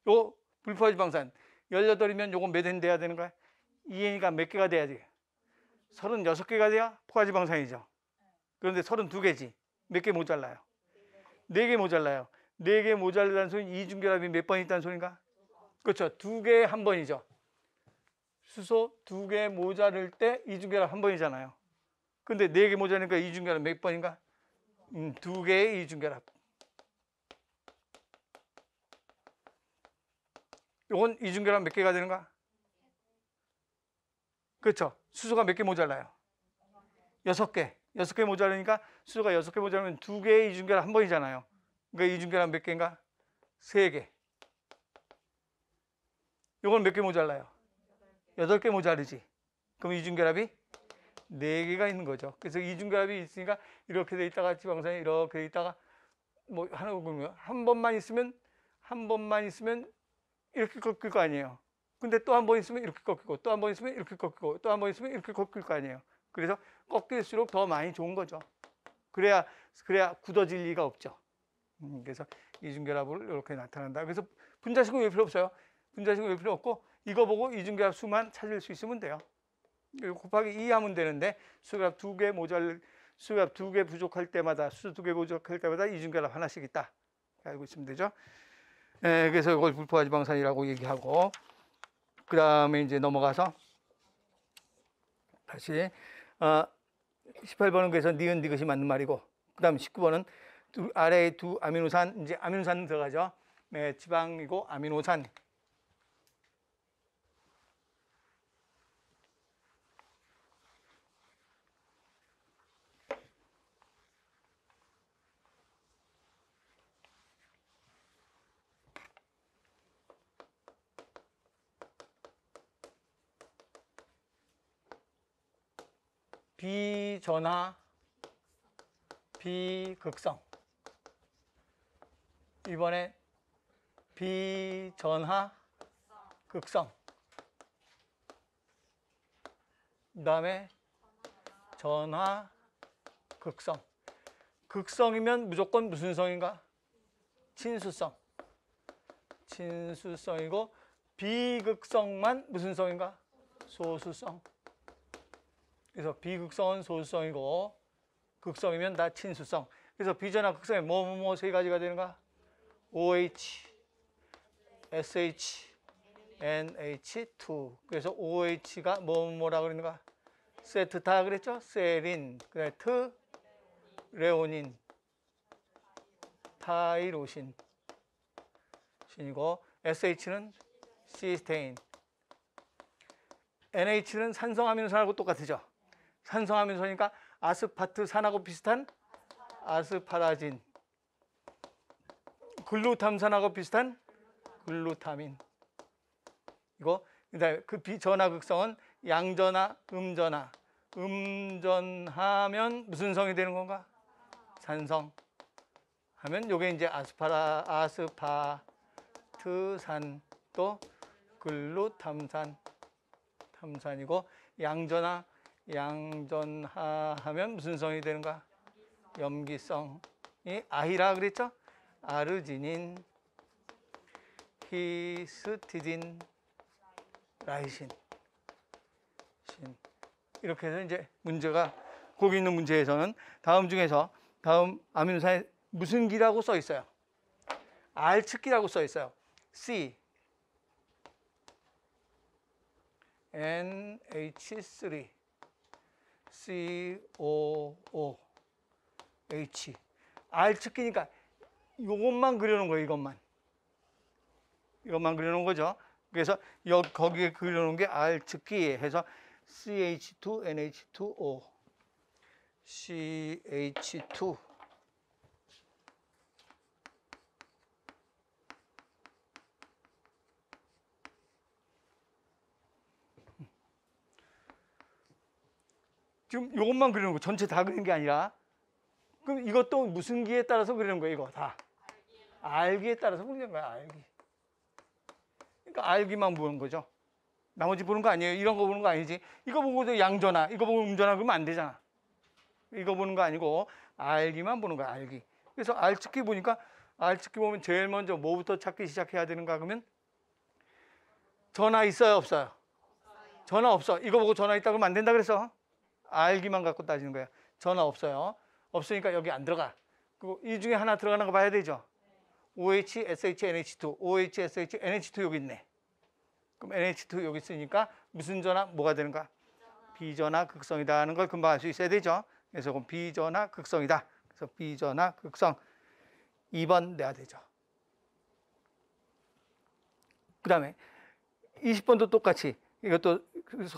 요 불포화 지방산 18이면 요거 몇 엔 돼야 되는 거야? 2N이가 몇 개가 돼야지? 36개가 돼야 포화 지방산이죠. 그런데 32개지. 몇 개 모자라요? 4개 모자라요. 4개 모자라는 소리는 이중결합이 몇 번 있다는 소린가? 그렇죠. 2개 한 번이죠. 수소 2개 모자랄 때 이중결합 한 번이잖아요. 근데 4개 모자라니까 이중결합 몇 번인가? 2개의 이중결합. 이건 이중결합 몇 개가 되는가? 그렇죠. 수소가 몇 개 모자라요? 6개. 6개 모자라니까 수소가 6개 모자라면 2개의 이중결합 한 번이잖아요. 그러니까 이중결합 몇 개인가? 3개. 이건 몇 개 모자라요? 8개 모자르지. 그럼 이중결합이 4개가 있는 거죠. 그래서 이중결합이 있으니까 이렇게 돼 있다가 지방산이 이렇게 돼 있다가 뭐 하나 보면 한 번만 있으면 이렇게 꺾일 거 아니에요. 근데 또 한 번 있으면 이렇게 꺾이고 또 한 번 있으면 이렇게 꺾이고 또 한 번 있으면 이렇게 꺾일 거 아니에요. 그래서 꺾일수록 더 많이 좋은 거죠. 그래야 굳어질 리가 없죠. 그래서 이중결합으로 이렇게 나타난다. 그래서 분자식은 왜 필요 없어요? 분자식은 왜 필요 없고 이거 보고 이중결합 수만 찾을 수 있으면 돼요. 곱하기 2 하면 되는데 수결합 2개 부족할 때마다 수 2개 부족할 때마다 이중결합 하나씩 있다. 알고 있으면 되죠. 예, 그래서 이걸 불포화 지방산이라고 얘기하고 그 다음에 이제 넘어가서 다시 18번은 그래서 니은 디귿이 맞는 말이고 그 다음 19번은 아래에 두 아미노산, 이제 아미노산 들어가죠. 네, 지방이고 아미노산. 비전하, 비극성. 이번에 비전하, 극성. 그 다음에 전하, 극성. 극성이면 무조건 무슨 성인가? 친수성. 친수성이고 비극성만 무슨 성인가? 소수성. 그래서 비극성은 소수성이고 극성이면 다 친수성. 그래서 비전하 극성에 뭐 세 가지가 되는가? OH, SH, NH2. 그래서 OH가 뭐라 그러는가? 세트타 그랬죠? 세린, 그다음에 레오닌, 타이로신. 신이고 SH는 시스테인. NH는 산성아미노산하고 똑같으죠. 산성아미노산이니까 아스파트산하고 비슷한 아스파라진. 글루탐산하고 비슷한 글루타민. 이거 그다음에 그 비전하 극성은 양전하, 음전하. 음전하면 무슨 성이 되는 건가? 산성. 하면 요게 이제 아스파트산 또 글루탐산 탐산이고 양전하 하면 무슨 성이 되는가? 염기성이 아히라 그랬죠? 아르지닌, 히스티딘, 라이신. 이렇게 해서 이제 문제가 거기 있는 문제에서는 다음 중에서 다음 아미노산에 무슨 기라고 써 있어요? R축기라고 써 있어요. C, NH3, COO, H. R축기니까 이것만 그려놓은 거예요. 이것만 그려놓은 거죠. 그래서 거기에 그려놓은 게 R축기 해서 CH2NH2O, CH2. 지금 이것만 그리는 거 전체 다 그리는 게 아니라 그럼 이것도 무슨 기에 따라서 그리는 거예요? 이거 다 알기에 따라서 그리는 거야. 알기. 그러니까 알기만 보는 거죠. 나머지 보는 거 아니에요. 이런 거 보는 거 아니지. 이거 보고도 양전하, 이거 보고 음전하 그러면 안 되잖아. 이거 보는 거 아니고 알기만 보는 거야. 알기. 그래서 알측기 보니까 알측기 보면 제일 먼저 뭐부터 찾기 시작해야 되는가 그러면 전하 있어요, 없어요? 전하 없어. 이거 보고 전하 있다 그러면 안 된다 그래서 알기만 갖고 따지는 거야. 전하 없어요. 없으니까 여기 안 들어가. 그리고 이 중에 하나 들어가는 거 봐야 되죠. OH, SH, NH2, OH, SH, NH2 여기 있네. 그럼 NH2 여기 있으니까 무슨 전하 뭐가 되는가? 비전하 극성이다 하는 걸 금방 알 수 있어야 되죠. 그래서 그럼 비전하 극성이다. 그래서 비전하 극성 2번 내야 되죠. 그 다음에 20번도 똑같이 이것도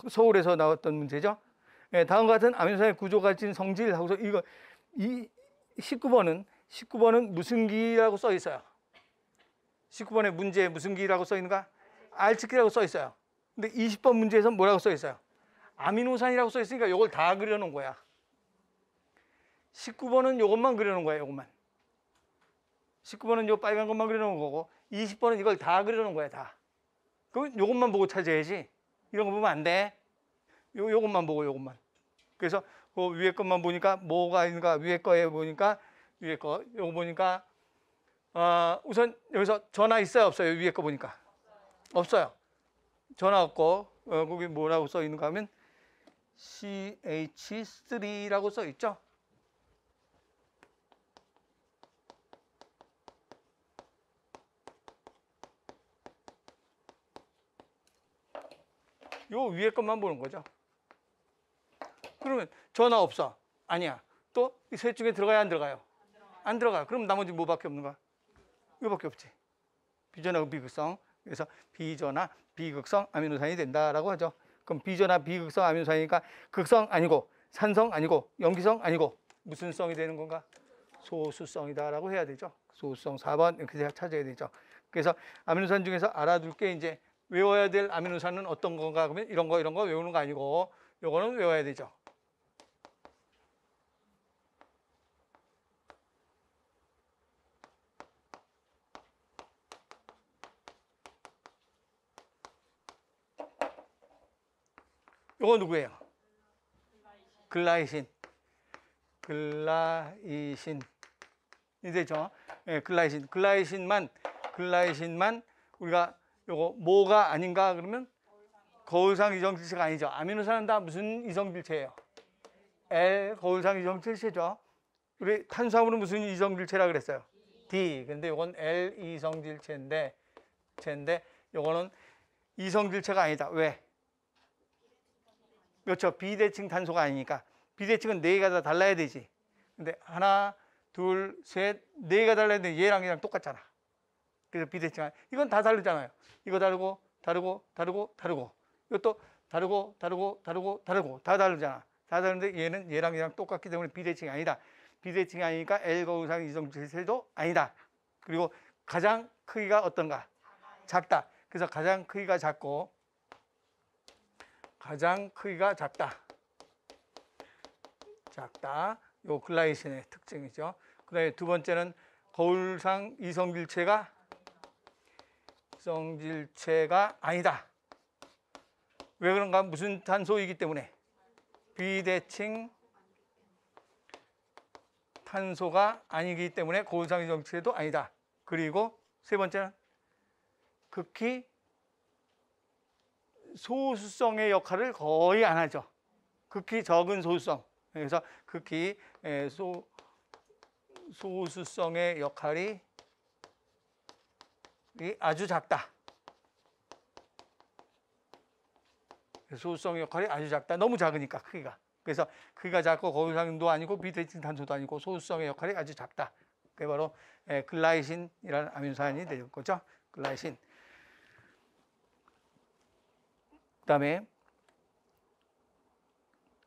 서울에서 나왔던 문제죠. 네, 다음과 같은 아미노산의 구조가 가진 성질 하고서 이거 이 19번은 무슨 기라고 써 있어요? 19번의 문제에 무슨 기라고 써 있는가? R축기라고 써 있어요. 근데 20번 문제에서 뭐라고 써 있어요? 아미노산이라고 써 있으니까 이걸 다 그려놓은 거야. 19번은 이것만 그려놓은 거야. 이것만. 19번은 이 빨간 것만 그려놓은 거고 20번은 이걸 다 그려놓은 거야. 다. 그럼 이것만 보고 찾아야지. 이런 거 보면 안 돼. 요것만 보고 요것만. 그래서 그 위에 것만 보니까 뭐가 있는가? 위에 거에 보니까 위에 거 요거 보니까 우선 여기서 전화 있어요, 없어요? 위에 거 보니까 없어요. 전화 없고 거기 뭐라고 써 있는가 하면 CH3라고 써 있죠. 요 위에 것만 보는 거죠. 그러면 전화 없어. 아니야. 또 이 셋 중에 들어가야 안 들어가요? 안 들어가. 그럼 나머지 뭐밖에 없는가? 이거밖에 없지. 비전하 비극성. 그래서 비전하 비극성 아미노산이 된다라고 하죠. 그럼 비전하 비극성 아미노산이니까 극성 아니고 산성 아니고 염기성 아니고 무슨 성이 되는 건가? 소수성이다라고 해야 되죠. 소수성 4번 이렇게 찾아야 되죠. 그래서 아미노산 중에서 알아둘 게 이제 외워야 될 아미노산은 어떤 건가? 그러면 이런 거 외우는 거 아니고 요거는 외워야 되죠. 요거 누구예요? 글라이신. 이 되죠. 예, 글라이신만 우리가 요거 뭐가 아닌가 그러면 거울상 이정질체가 아니죠. 아미노산은 다 무슨 이정질체예요? L 거울상 이정질체죠. 우리 탄수화물은 무슨 이정질체라 그랬어요? D. 근데 요건 L 이성질체인데 요거는 이성질체가 아니다. 왜? 그렇죠. 비대칭 탄소가 아니니까. 비대칭은 4개가 다 달라야 되지. 근데 하나, 둘, 셋, 4개가 달라야 되는데 얘랑 똑같잖아. 그래서 비대칭 아니다. 이건 다 다르잖아요. 이거 다르고 이것도 다르고 다 다르잖아. 다 다른데 얘는 얘랑 똑같기 때문에 비대칭이 아니다. 비대칭이 아니니까 L거 이상 이성질체도 아니다. 그리고 가장 크기가 어떤가? 작다. 그래서 가장 크기가 작고 가장 크기가 작다. 요 글라이신의 특징이죠. 그다음에 두 번째는 거울상 이성질체가 아니다. 왜 그런가? 무슨 탄소이기 때문에 비대칭 탄소가 아니기 때문에 거울상 이성질체도 아니다. 그리고 세 번째는 극히 소수성의 역할을 거의 안 하죠. 극히 적은 소수성. 그래서 극히 소수성의 역할이 아주 작다. 소수성의 역할이 아주 작다. 너무 작으니까 크기가. 그래서 크기가 작고 거울상도 아니고 비대칭 탄소도 아니고 소수성의 역할이 아주 작다. 그게 바로 글라이신이라는 아미노산이 되는 거죠. 글라이신. 그다음에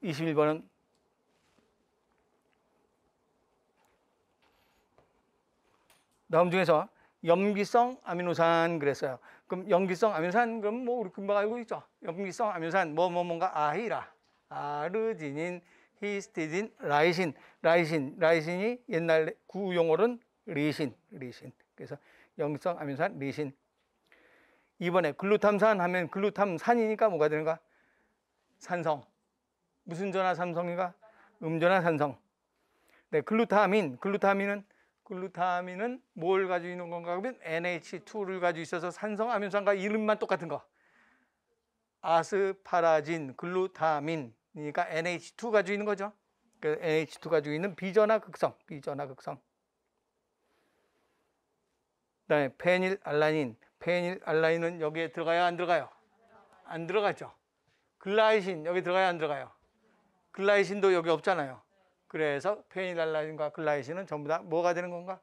21번은 다음 중에서 염기성 아미노산 그랬어요. 그럼 염기성 아미노산 그럼 뭐 우리 금방 알고 있죠. 염기성 아미노산 뭔가 아히라, 아르지닌, 히스티딘, 라이신이 옛날 구용어로는 리신. 그래서 염기성 아미노산 리신. 이번에 글루탐산 하면 글루탐산이니까 뭐가 되는가? 산성. 무슨 전화 산성인가? 음전화 산성. 네, 글루타민은 뭘 가지고 있는 건가 하면 NH2를 가지고 있어서 산성 아미노산과 이름만 똑같은 거. 아스파라진, 글루타민이니까 NH2 가지고 있는 거죠. 그 NH2 가지고 있는 비전화 극성. 그다음에 페닐알라닌은 여기에 들어가요, 안 들어가요? 안 들어가죠. 글라이신 여기 들어가요, 안 들어가요? 글라이신도 여기 없잖아요. 그래서 페닐알라닌과 글라이신은 전부 다 뭐가 되는 건가?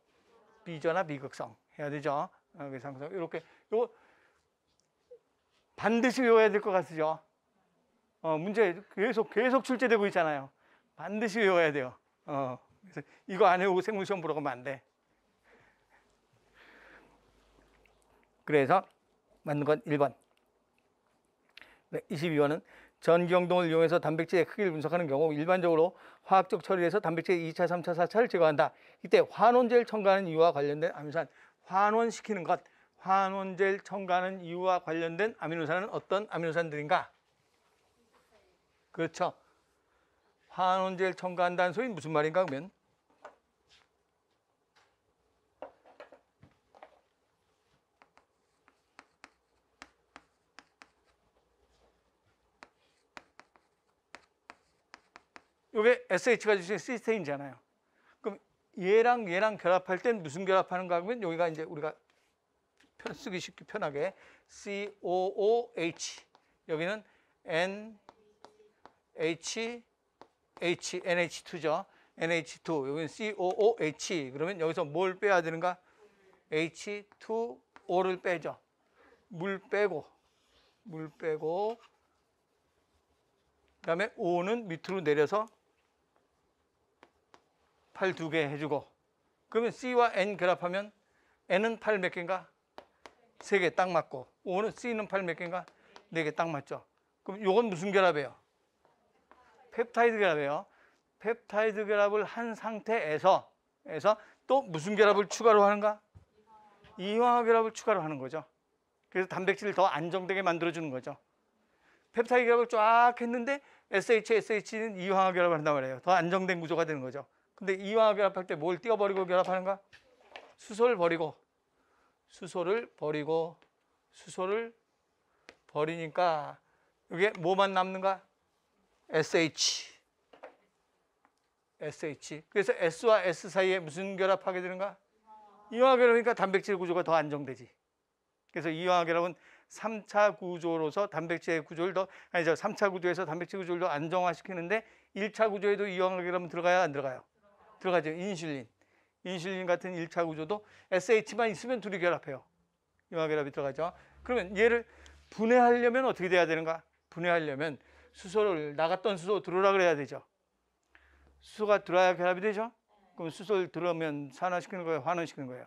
비전화 비극성 해야 되죠. 이렇게 이거 반드시 외워야 될 것 같으죠. 문제 계속 출제되고 있잖아요. 반드시 외워야 돼요. 그래서 이거 안 외우고 생물시험 보러 가면 안 돼. 그래서 맞는 건 1번. 22번은 전기영동을 이용해서 단백질의 크기를 분석하는 경우 일반적으로 화학적 처리에서 단백질의 2차, 3차, 4차를 제거한다. 이때 환원제를 첨가하는 이유와 관련된 아미노산, 환원제를 첨가하는 이유와 관련된 아미노산은 어떤 아미노산들인가? 그렇죠. 환원제를 첨가한다는 소리는 무슨 말인가 그러면? 이게 SH가 주신 시스테인이잖아요. 그럼 얘랑 결합할 땐 무슨 결합하는가 하면 여기가 이제 우리가 쓰기 쉽게 편하게 COOH 여기는 NH2죠. NH2 여기는 COOH 그러면 여기서 뭘 빼야 되는가? H2O를 빼죠. 물 빼고 그다음에 O는 밑으로 내려서 8 2개 해주고 그러면 C와 N 결합하면 N은 8 몇 개인가? 3개 딱 맞고 C는 8 몇 개인가? 4개 딱 맞죠. 그럼 이건 무슨 결합이에요? 펩타이드 결합이에요. 펩타이드 결합을 한 상태에서 또 무슨 결합을 추가로 하는가? 이황화 결합을 추가로 하는 거죠. 그래서 단백질을 더 안정되게 만들어주는 거죠. 펩타이드 결합을 쫙 했는데 SH는 이황화 결합을 한단 말이에요. 더 안정된 구조가 되는 거죠. 근데 이황화 결합할 때 뭘 띄워버리고 결합하는가? 수소를 버리니까 이게 뭐만 남는가? SH. 그래서 S와 S 사이에 무슨 결합하게 되는가? 이황화 결합이니까 단백질 구조가 더 안정되지. 그래서 이황화 결합은 3차 구조로서 단백질의 구조를 3차 구조에서 단백질 구조를 더 안정화시키는데 1차 구조에도 이황화 결합은 들어가요, 안 들어가요? 들어가죠. 인슐린 같은 1차 구조도 SH만 있으면 둘이 결합해요. 용화결합이 들어가죠. 그러면 얘를 분해하려면 어떻게 돼야 되는가? 분해하려면 수소를 나갔던 수소 들어오라 그래야 되죠. 수소가 들어야 결합이 되죠. 그럼 수소를 들어오면 산화시키는 거예요, 환원시키는 거예요?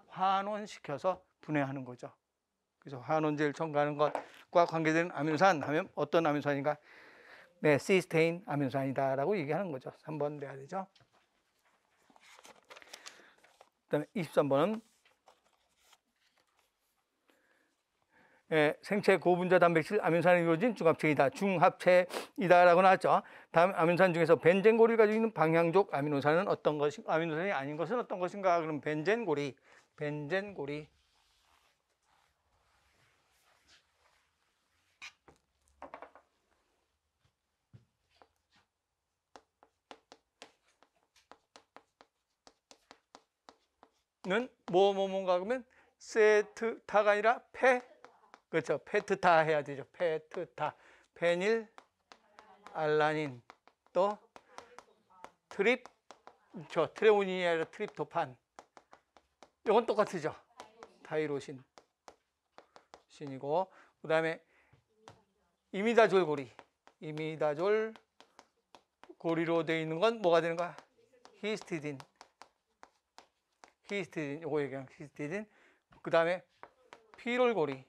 환원시켜서 분해하는 거죠. 그래서 환원제를 첨가하는 것과 관계되는 아미노산 하면 어떤 아미노산인가? 네, 시스테인 아미노산이다라고 얘기하는 거죠. 3번 돼야 되죠. 그다음에 23번은 생체 고분자 단백질 아미노산이 이루어진 중합체이다. 중합체이다라고 나왔죠. 다음 아미노산 중에서 벤젠고리를 가지고 있는 방향족 아미노산은 어떤 것이 아미노산이 아닌 것은 어떤 것인가? 그럼 벤젠고리. 는 뭔가 그러면 세트타가 아니라 그렇죠. 페트타 해야 되죠. 페트타. 페닐 알라닌 또 트레오닌이 아니라 트립토판. 이건 똑같으죠. 타이로신 신이고 그다음에 이미다졸 고리로 되어 있는 건 뭐가 되는가? 히스티딘 요거 얘기하는 히스티딘. 그다음에 피롤고리는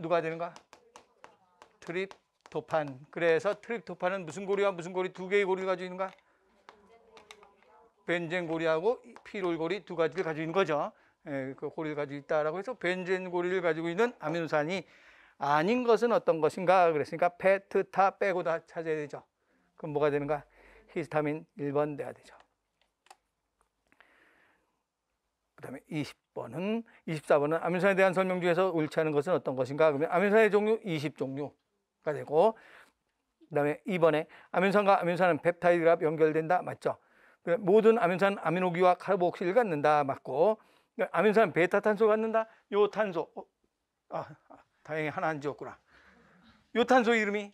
누가 되는가? 트립토판. 그래서 트립토판은 무슨 고리와 무슨 고리? 두 개의 고리를 가지고 있는가? 벤젠고리하고 피롤고리 두 가지를 가지고 있는 거죠. 그 고리를 가지고 있다라고 해서 벤젠고리를 가지고 있는 아미노산이 아닌 것은 어떤 것인가? 그랬으니까 페트타 빼고 다 찾아야 되죠. 그럼 뭐가 되는가? 히스타민 1번 돼야 되죠. 그다음에 24번은 아미노산에 대한 설명 중에서 옳지 않은 것은 어떤 것인가? 그러면 아미노산의 종류 20종류가 되고 그다음에 2번에 아미노산과 아미노산은 펩타이드가 연결된다. 맞죠? 모든 아미노산은 아미노기와 카르복실을 갖는다. 맞고 아미노산은 베타탄소를 갖는다. 요 탄소 다행히 하나 안 지웠구나. 요 탄소 이름이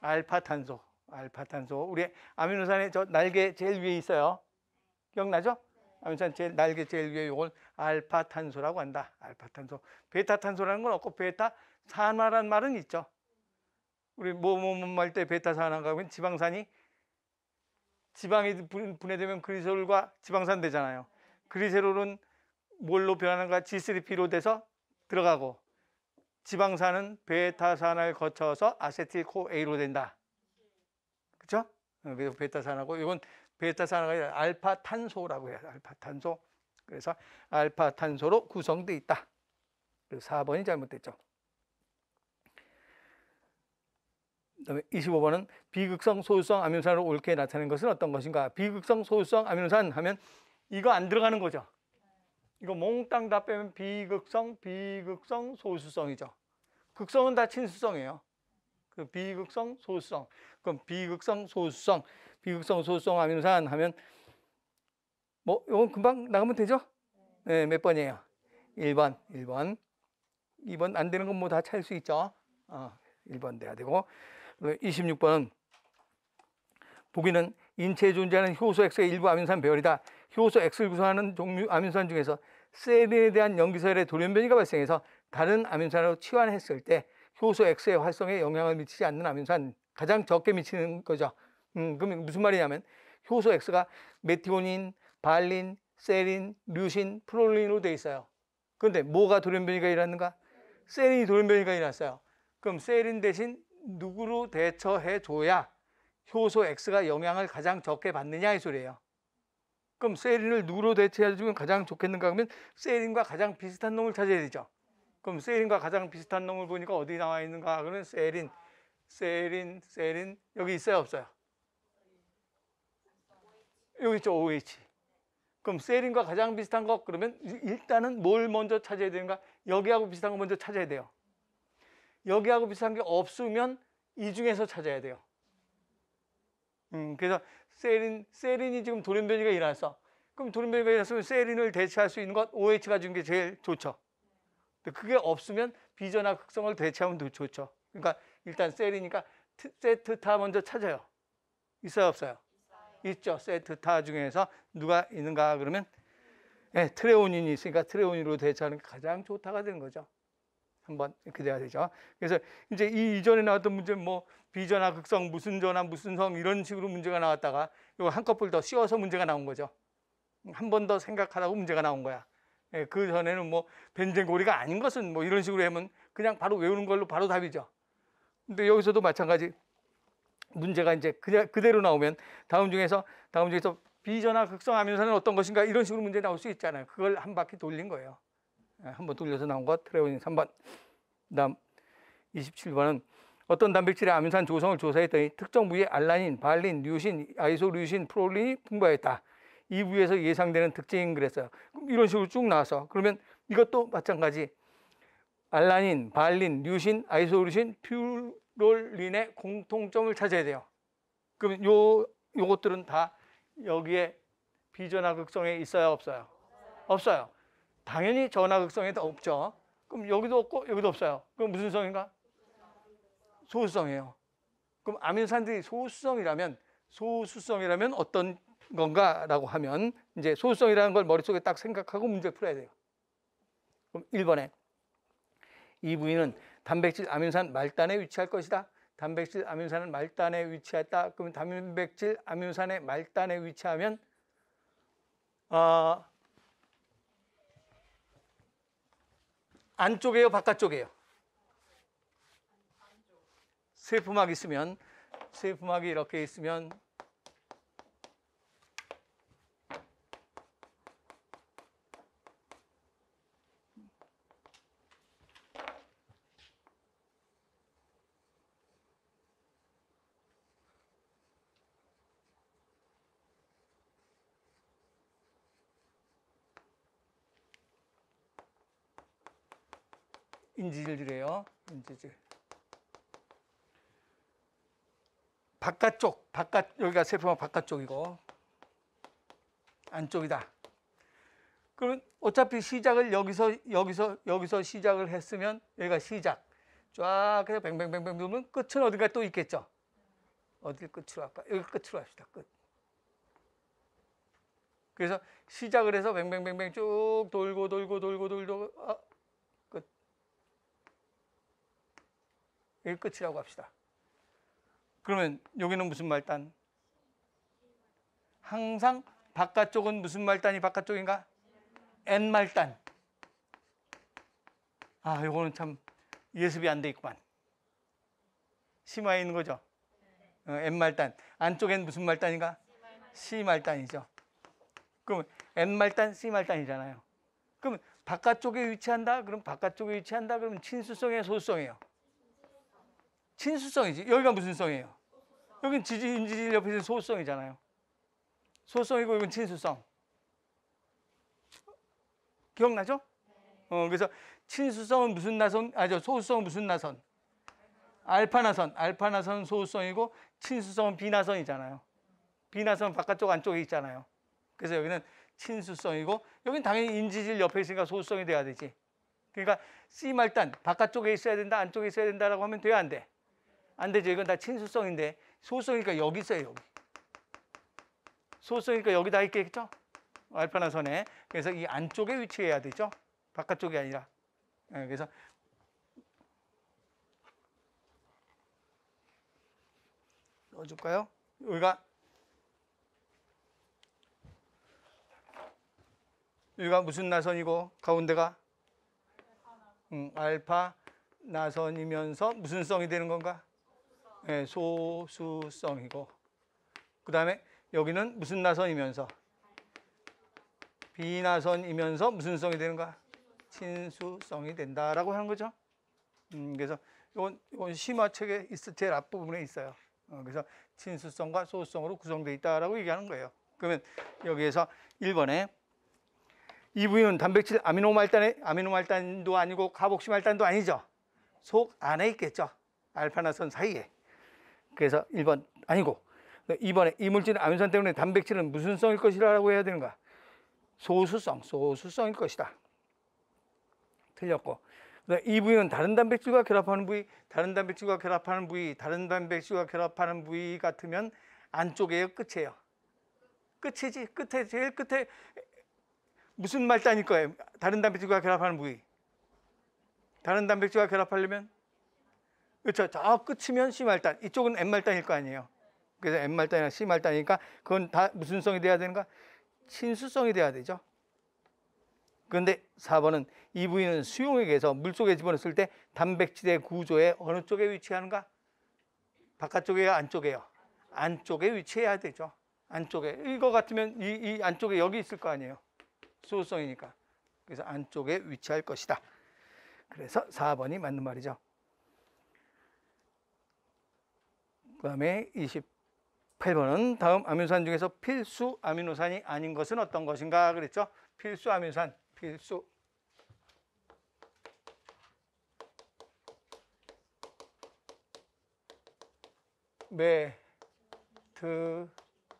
알파탄소. 우리 아미노산의 저 날개 제일 위에 있어요. 기억나죠? 아미노산 날개 제일 위에 이걸 알파탄소라고 한다. 알파탄소. 베타탄소라는 건 없고 베타산화라는 말은 있죠. 우리 할 때 베타산화가 하면 지방이 분해되면 그리세롤과 지방산 되잖아요. 그리세롤은 뭘로 변하는가? G3P로 돼서 들어가고 지방산은 베타산화를 거쳐서 아세틸코A로 된다. 그렇죠? 그래서 베타산화고 이건 베타산화가 아니라 알파탄소라고 해요. 알파탄소. 그래서 알파탄소로 구성되어 있다. 그래서 4번이 잘못됐죠. 그다음에 25번은 비극성 소수성 아미노산으로 옳게 나타낸 것은 어떤 것인가? 비극성 소수성 아미노산 하면 이거 안 들어가는 거죠. 이거 몽땅 다 빼면 비극성 소수성이죠. 극성은 다 친수성이에요. 그 비극성 소수성. 그럼 비극성 소수성 아미노산 하면 뭐 이건 금방 나가면 되죠? 네, 몇 번이에요? 1번. 2번 안 되는 건 뭐 다 찾을 수 있죠. 1번 돼야 되고 26번은 보기는 인체에 존재하는 효소 X의 일부 아미노산 배열이다. 효소 X를 구성하는 종류 아미노산 중에서 세린에 대한 염기서열의 돌연변이가 발생해서 다른 아미노산으로 치환했을 때 효소 X의 활성에 영향을 미치지 않는 아미노산 가장 적게 미치는 거죠. 그러면 무슨 말이냐면 효소 X가 메티오닌, 발린, 세린, 류신, 프롤린으로 돼 있어요. 그런데 뭐가 돌연변이가 일어났는가? 세린이 돌연변이가 일어났어요. 그럼 세린 대신 누구로 대처해 줘야 효소 X가 영향을 가장 적게 받느냐 이 소리예요. 그럼 세린을 누구로 대체해 주면 가장 좋겠는가? 그러면 세린과 가장 비슷한 놈을 찾아야 되죠. 그럼 세린과 가장 비슷한 놈을 보니까 어디 나와 있는가? 그러면 세린 여기 있어요, 없어요? 여기 있죠, OH. 그럼 세린과 가장 비슷한 거 그러면 일단은 뭘 먼저 찾아야 되는가? 여기하고 비슷한 거 먼저 찾아야 돼요. 여기하고 비슷한 게 없으면 이 중에서 찾아야 돼요. 그래서 세린이 지금 돌연변이가 일어났어. 그럼 돌연변이가 일어났으면 세린을 대체할 수 있는 것 OH가 준 게 제일 좋죠. 근데 그게 없으면 비전화 극성을 대체하면 더 좋죠. 그러니까 일단 세린이니까 세트타 먼저 찾아요. 있어요, 없어요? 있죠. 세트타 중에서 누가 있는가 그러면 네, 트레오닌이 있으니까 트레오닌으로 대처하는 게 가장 좋다가 되는 거죠. 한번 이렇게 돼야 되죠. 그래서 이제 이 이전에 나왔던 문제 뭐 비전화 극성 무슨 전화 무슨 성 이런 식으로 문제가 나왔다가 이거 한꺼풀 더 씌워서 문제가 나온 거죠. 한 번 더 생각하라고 문제가 나온 거야. 예, 그 전에는 뭐 벤젠고리가 아닌 것은 뭐 이런 식으로 하면 그냥 바로 외우는 걸로 바로 답이죠. 근데 여기서도 마찬가지 문제가 이제 그대로 나오면 다음 중에서 비전화 극성 아미노산은 어떤 것인가 이런 식으로 문제 나올 수 있잖아요. 그걸 한 바퀴 돌린 거예요. 한번 돌려서 나온 것 트레오닌 3번. 그다음 27번은 어떤 단백질의 아미노산 조성을 조사했더니 특정 부위에 알라닌, 발린, 류신, 아이소류신, 프롤린이 풍부하였다. 이 부위에서 예상되는 특징인 그랬어요. 그럼 이런 식으로 쭉 나와서 그러면 이것도 마찬가지 알라닌, 발린, 류신, 아이소류신, 퓨롤린의 공통점을 찾아야 돼요. 그러면 요것들은 다 여기에 비전화 극성에 있어요, 없어요? 없어요. 당연히 전화 극성에도 없죠. 그럼 여기도 없고 여기도 없어요. 그럼 무슨 성인가? 소수성이에요. 그럼 아미노산들이 소수성이라면 어떤 건가라고 하면 이제 소수성이라는 걸 머릿속에 딱 생각하고 문제 풀어야 돼요. 그럼 1번에 이 부위는 단백질 아미노산 말단에 위치할 것이다. 단백질 아미노산은 말단에 위치했다. 그러면 단백질 아미노산의 말단에 위치하면 안쪽이에요, 바깥쪽이에요? 세포막 있으면 세포막이 이렇게 있으면 인지질이래요. 인지질. 여기가 세포막 바깥쪽이고 안쪽이다. 그러면 어차피 시작을 여기서 시작을 했으면 여기가 시작. 쫙 해서 뱅뱅뱅뱅 돌면 끝은 어딘가 또 있겠죠. 어딜 끝으로 할까? 여기 끝으로 합시다. 끝. 그래서 시작을 해서 뱅뱅뱅뱅 쭉 돌고 끝. 여기 끝이라고 합시다. 그러면 여기는 무슨 말단? 항상 바깥쪽은 무슨 말단이 바깥쪽인가? N말단. 요거는 참 예습이 안 돼 있구만. 심화에 있는 거죠. N말단. 안쪽엔 무슨 말단인가? C말단이죠. 그러면 N말단, C말단이잖아요. 그러면 바깥쪽에 위치한다? 그러면 친수성이에요, 소수성이에요? 친수성이지. 여기가 무슨 성이에요? 여긴 인지질 옆에 있는 소수성이잖아요. 소수성이고 이건 친수성. 기억나죠? 그래서 친수성은 무슨 나선? 소수성은 무슨 나선? 알파나선. 알파나선 소수성이고 친수성은 비나선이잖아요. 비나선 바깥쪽 안쪽에 있잖아요. 그래서 여기는 친수성이고 여긴 당연히 인지질 옆에 있으니까 소수성이 돼야 되지. 그러니까 C말단 바깥쪽에 있어야 된다, 안쪽에 있어야 된다라고 하면 돼야 안 돼? 안 되죠. 이건 다 친수성인데 소수성이니까 여기 있어요. 여기. 소수성이니까 여기 다 있겠죠? 알파나선에. 그래서 이 안쪽에 위치해야 되죠. 바깥쪽이 아니라. 그래서 넣어줄까요? 여기가 무슨 나선이고 가운데가 알파 나선이면서 무슨 성이 되는 건가? 네, 소수성이고 그 다음에 여기는 무슨 나선이면서 비나선이면서 무슨 성이 되는가? 친수성이 된다라고 하는 거죠. 그래서 이건 심화책에 제일 앞부분에 있어요. 그래서 친수성과 소수성으로 구성되어 있다라고 얘기하는 거예요. 그러면 여기에서 1번에 이 부위는 단백질 아미노말단도 아니고 카복시말단도 아니죠. 속 안에 있겠죠. 알파나선 사이에. 그래서 1번 아니고 2번에 이 물질은 아미노산 때문에 단백질은 무슨 성일 것이라고 해야 되는가? 소수성일 것이다. 틀렸고 이 부위는 다른 단백질과 결합하는 부위 같으면 안쪽이에요, 끝이에요? 끝이지. 제일 끝에 무슨 말단일 거예요? 다른 단백질과 결합하는 부위. 다른 단백질과 결합하려면 그렇죠. 저 끝이면 C말단, 이쪽은 N말단일 거 아니에요. 그래서 N말단이나 C말단이니까 그건 다 무슨 성이 돼야 되는가? 친수성이 돼야 되죠. 그런데 4번은 이 부위는 수용액에서 물속에 집어넣었을 때 단백질의 구조에 어느 쪽에 위치하는가? 바깥쪽이에요? 안쪽에요? 안쪽에 위치해야 되죠. 안쪽에. 이거 같으면 이 안쪽에 여기 있을 거 아니에요. 수소성이니까. 그래서 안쪽에 위치할 것이다. 그래서 4번이 맞는 말이죠. 그 다음에 28번은 다음 아미노산 중에서 필수 아미노산이 아닌 것은 어떤 것인가 그랬죠. 필수 아미노산, 필수.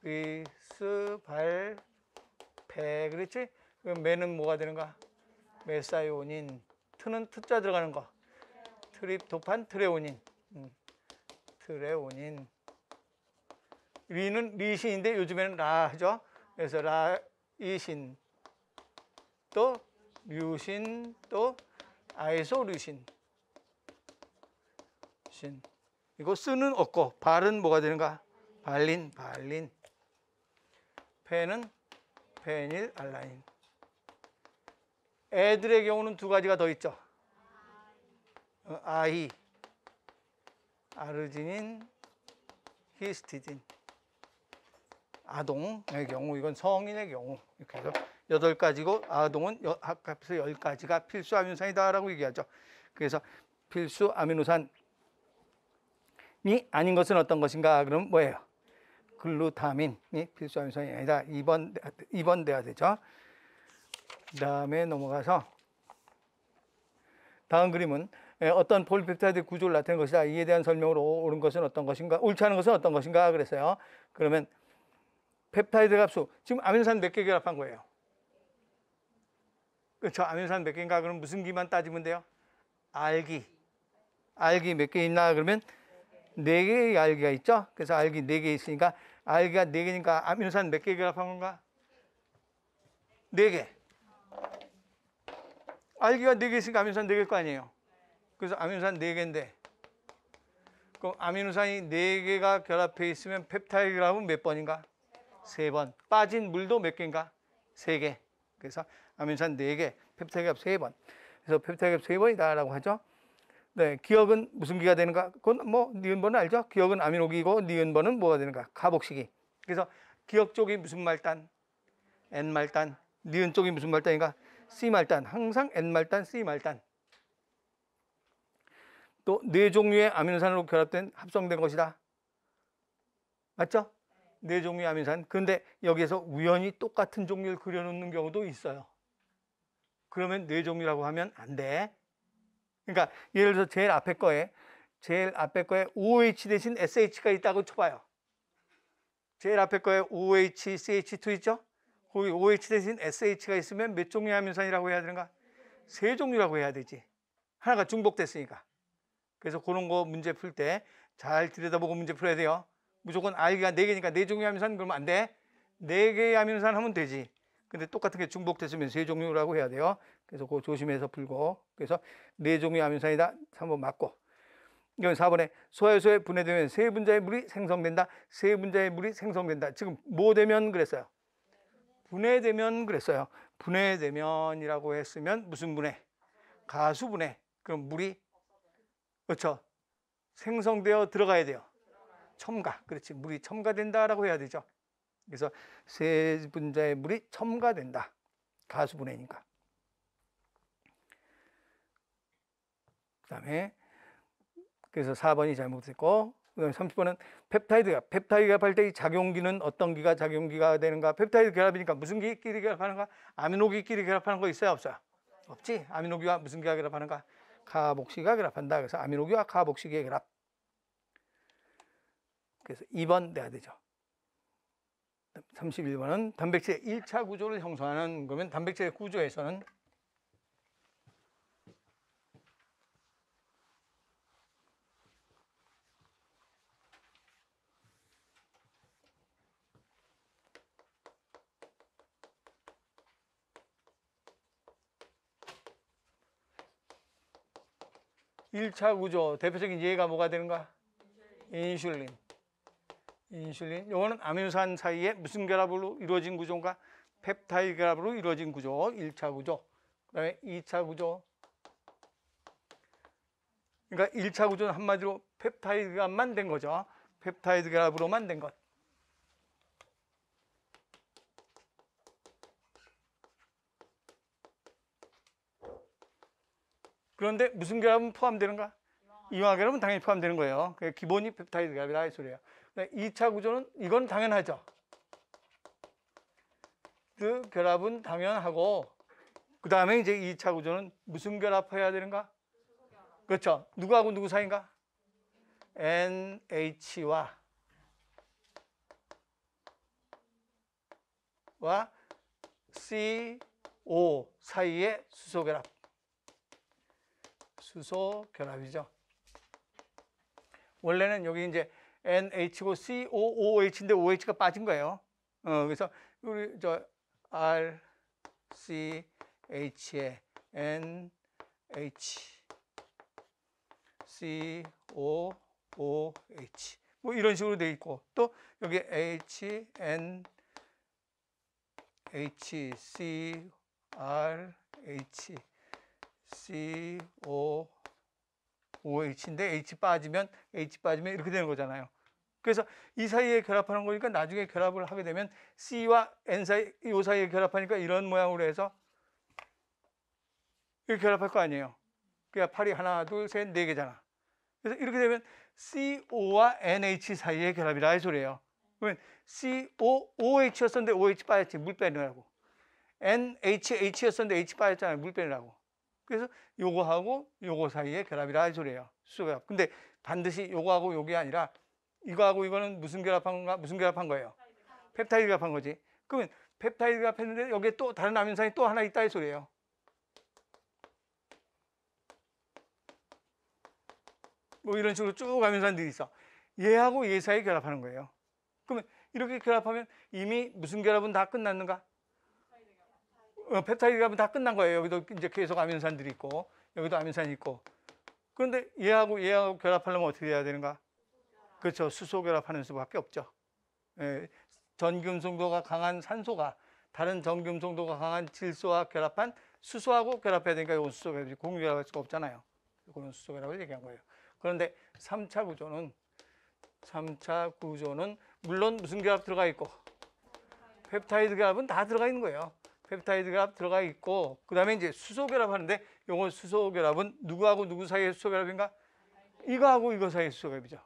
메트리스 발 배 그렇지? 그럼 메는 뭐가 되는가? 메사이오닌. 트는 트자 들어가는 거. 트립토판, 트레오닌. 트레오닌. 리는 리신인데 요즘에는 라 하죠. 그래서 라이신, 또 류신, 또 아이소류신. 신. 이거 쓰는 없고 발은 뭐가 되는가? 발린, 발린. 페는 페닐 알라닌. 애들의 경우는 두 가지가 더 있죠. 아이, 아르지닌, 히스티딘. 아동의 경우, 이건 성인의 경우. 이렇게 해서 8가지고 아동은 합해서 10가지가 필수 아미노산이다라고 얘기하죠. 그래서 필수 아미노산이 아닌 것은 어떤 것인가? 그럼 뭐예요? 글루타민이 필수 아미노산이 아니다. 2번 돼야 되죠. 그 다음에 넘어가서 다음 그림은 어떤 폴리펩타이드 구조를 나타내는 것이다. 이에 대한 설명으로 옳은 것은 어떤 것인가? 옳지 않은 것은 어떤 것인가? 그랬어요. 그러면 펩타이드 값수, 지금 아미노산 몇 개 결합한 거예요? 그렇죠. 아미노산 몇 개인가? 그럼 무슨 기만 따지면 돼요? 알기. 알기 몇 개 있나? 그러면 4개의 알기가 있죠. 그래서 알기 4개 있으니까 알기가 4개니까 아미노산 몇 개 결합한 건가? 4개. 알기가 4개 있으니까 아미노산 4개일 거 아니에요. 그래서 아미노산 4개인데 그럼 아미노산이 4개가 결합해 있으면 펩타이드 값은 몇 번인가? 3번. 빠진 물도 몇 개인가? 3개. 그래서 아미노산 4개, 펩타이드 값 3번. 그래서 펩타이드 값 3번이다라고 하죠. 네, 기억은 무슨 기가 되는가? 그건 뭐 니은번은 알죠? 기억은 아미노기고 니은번은 뭐가 되는가? 카복식이. 그래서 기억 쪽이 무슨 말단? N말단. 니은 쪽이 무슨 말단인가? C말단. 항상 N말단, C말단. 또 4종류의 아미노산으로 결합된 합성된 것이다. 맞죠? 4종류의 아미노산. 그런데 여기에서 우연히 똑같은 종류를 그려놓는 경우도 있어요. 그러면 4종류라고 하면 안 돼. 그러니까 예를 들어서 제일 앞에 거에 OH 대신 SH가 있다고 쳐봐요. 제일 앞에 거에 OH, CH2 있죠? 거기 OH 대신 SH가 있으면 몇 종류의 아미노산이라고 해야 되는가? 3종류라고 해야 되지. 하나가 중복됐으니까. 그래서 그런 거 문제 풀 때 잘 들여다보고 문제 풀어야 돼요. 무조건 알기가 4개니까 4종류의 아미노산 그러면 안 돼. 4개의 아미노산 하면 되지. 근데 똑같은 게 중복됐으면 3종류라고 해야 돼요. 그래서 그거 조심해서 풀고. 그래서 4종류의 아미노산이다. 3번 맞고. 이건 4번에 소화효소에 분해되면 3분자의 물이 생성된다. 3분자의 물이 생성된다. 지금 뭐 되면 그랬어요? 분해되면 그랬어요. 분해되면이라고 했으면 무슨 분해? 가수분해. 그럼 물이 그렇죠. 생성되어 들어가야 돼요. 첨가. 그렇지. 물이 첨가된다라고 해야 되죠. 그래서 3분자의 물이 첨가된다. 가수분해니까. 그 다음에 그래서 4번이 잘못됐고 그다음에 30번은 펩타이드 결합할 때 이 작용기는 어떤 기가 작용기가 되는가? 펩타이드 결합이니까 무슨 기끼리 결합하는가? 아미노기끼리 결합하는 거 있어요? 없어요? 없지. 아미노기와 무슨 기가 결합하는가? 카복시가 결합한다. 그래서 아미노기와 카복시기의 결합. 그래서 2번 돼야 되죠. 31번은 단백질의 1차 구조를 형성하는 그러면 단백질의 구조에서는 1차 구조 대표적인 예가 뭐가 되는가? 인슐린. 요거는 아미노산 사이에 무슨 결합으로 이루어진 구조인가? 펩타이드 결합으로 이루어진 구조. 1차 구조. 그다음에 2차 구조. 그러니까 1차 구조는 한마디로 펩타이드 결합만 된 거죠. 펩타이드 결합으로만 된 것. 그런데 무슨 결합은 포함되는가? 이화 결합은 당연히 포함되는 거예요. 기본이 펩타이드 결합이다 이 소리예요. 2차 구조는 이건 당연하죠. 그 결합은 당연하고 그 다음에 이제 2차 구조는 무슨 결합해야 되는가? 그렇죠. 누구하고 누구 사이인가? NH와 CO 사이의 수소 결합. 수소 결합이죠. 원래는 여기 이제 NH고 COOH인데 OH가 빠진 거예요. 그래서 우리 저 RCH에 NH COOH 뭐 이런 식으로 돼 있고 또 여기 HN HCRH COOH인데 H 빠지면 이렇게 되는 거잖아요. 그래서 이 사이에 결합하는 거니까 나중에 결합을 하게 되면 C와 N 사이, 이 사이에 결합하니까 이런 모양으로 해서 이렇게 결합할 거 아니에요. 그러니까 팔이 하나, 둘, 셋, 네 개잖아. 그래서 이렇게 되면 CO와 NH 사이의 결합이라 이 소리예요. 그러면 COOH였었는데 OH 빠졌지, 물 빼느라고. NHH였었는데 H 빠졌잖아요, 물 빼느라고. 그래서 요거하고 요거 사이의 결합이라 이 소리예요. 수소결합. 근데 반드시 요거하고 요게 아니라 이거하고 이거는 무슨 결합한 건가? 무슨 결합한 거예요? 펩타이드 결합한 거지. 그러면 펩타이드 결합했는데 여기에 또 다른 아미노산이 또 하나 있다 이 소리예요. 뭐 이런 식으로 쭉 아미노산들이 있어. 얘하고 얘 사이에 결합하는 거예요. 그러면 이렇게 결합하면 이미 무슨 결합은 다 끝났는가? 펩타이드 결합은 다 끝난 거예요. 여기도 이제 계속 아미노산들이 있고 여기도 아미노산이 있고. 그런데 얘하고 결합하려면 어떻게 해야 되는가? 그렇죠. 수소 결합하는 수밖에 없죠. 예, 전기음성도가 강한 산소가 다른 전기음성도가 강한 질소와 결합한 수소하고 결합해야 되니까 이건 수소 결합이지 공유 결합할 수가 없잖아요. 이거는 수소 결합을 얘기한 거예요. 그런데 3차 구조는 물론 무슨 결합 들어가 있고 펩타이드 결합은 다 들어가 있는 거예요. 펩타이드 결합 들어가 있고 그 다음에 이제 수소 결합하는데 이건 수소 결합은 누구하고 누구 사이의 수소 결합인가? 이거하고 이거 사이의 수소 결합이죠.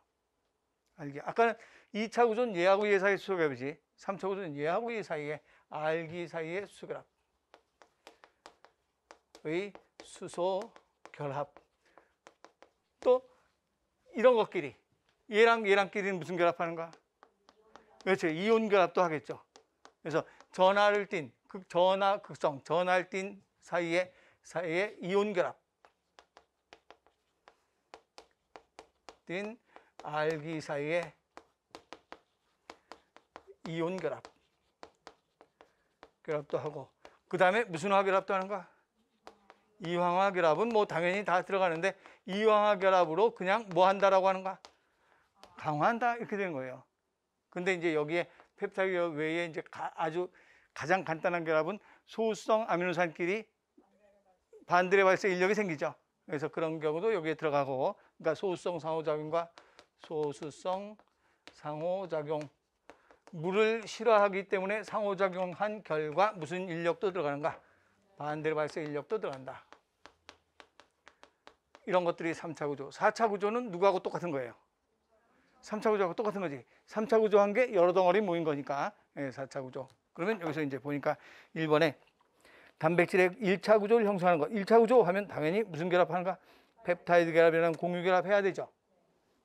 알기. 아까는 2차 구조는 얘하고 얘 사이의 수소 결합이지 3차 구조는 얘하고 얘 사이의 알기 사이의 수소 결합의 수소 결합. 또 이런 것끼리 얘랑 얘랑끼리는 무슨 결합하는가? 그렇죠. 이온 결합도 하겠죠. 그래서 전하를 띤 전하 극성 전하를 띤 사이의 이온 결합. 띤 알기 사이의 이온 결합도 하고 그 다음에 무슨 화 결합도 하는가? 이황화 결합은 뭐 당연히 다 들어가는데 이황화 결합으로 그냥 뭐 한다라고 하는가? 강화한다 이렇게 되는 거예요. 근데 이제 여기에 펩타이드 외에 이제 아주 가장 간단한 결합은 소수성 아미노산끼리 반들의 발생 인력이 생기죠. 그래서 그런 경우도 여기에 들어가고 그러니까 소수성 상호작용과 소수성 상호작용 물을 싫어하기 때문에 상호작용한 결과 무슨 인력도 들어가는가? 반대로 발생 인력도 들어간다. 이런 것들이 3차 구조. 4차 구조는 누구하고 똑같은 거예요? 3차 구조하고 똑같은 거지. 3차 구조 한 게 여러 덩어리 모인 거니까 4차 구조. 그러면 여기서 이제 보니까 1번에 단백질의 1차 구조를 형성하는 거. 1차 구조 하면 당연히 무슨 결합하는가? 펩타이드 결합이라는 공유 결합 해야 되죠.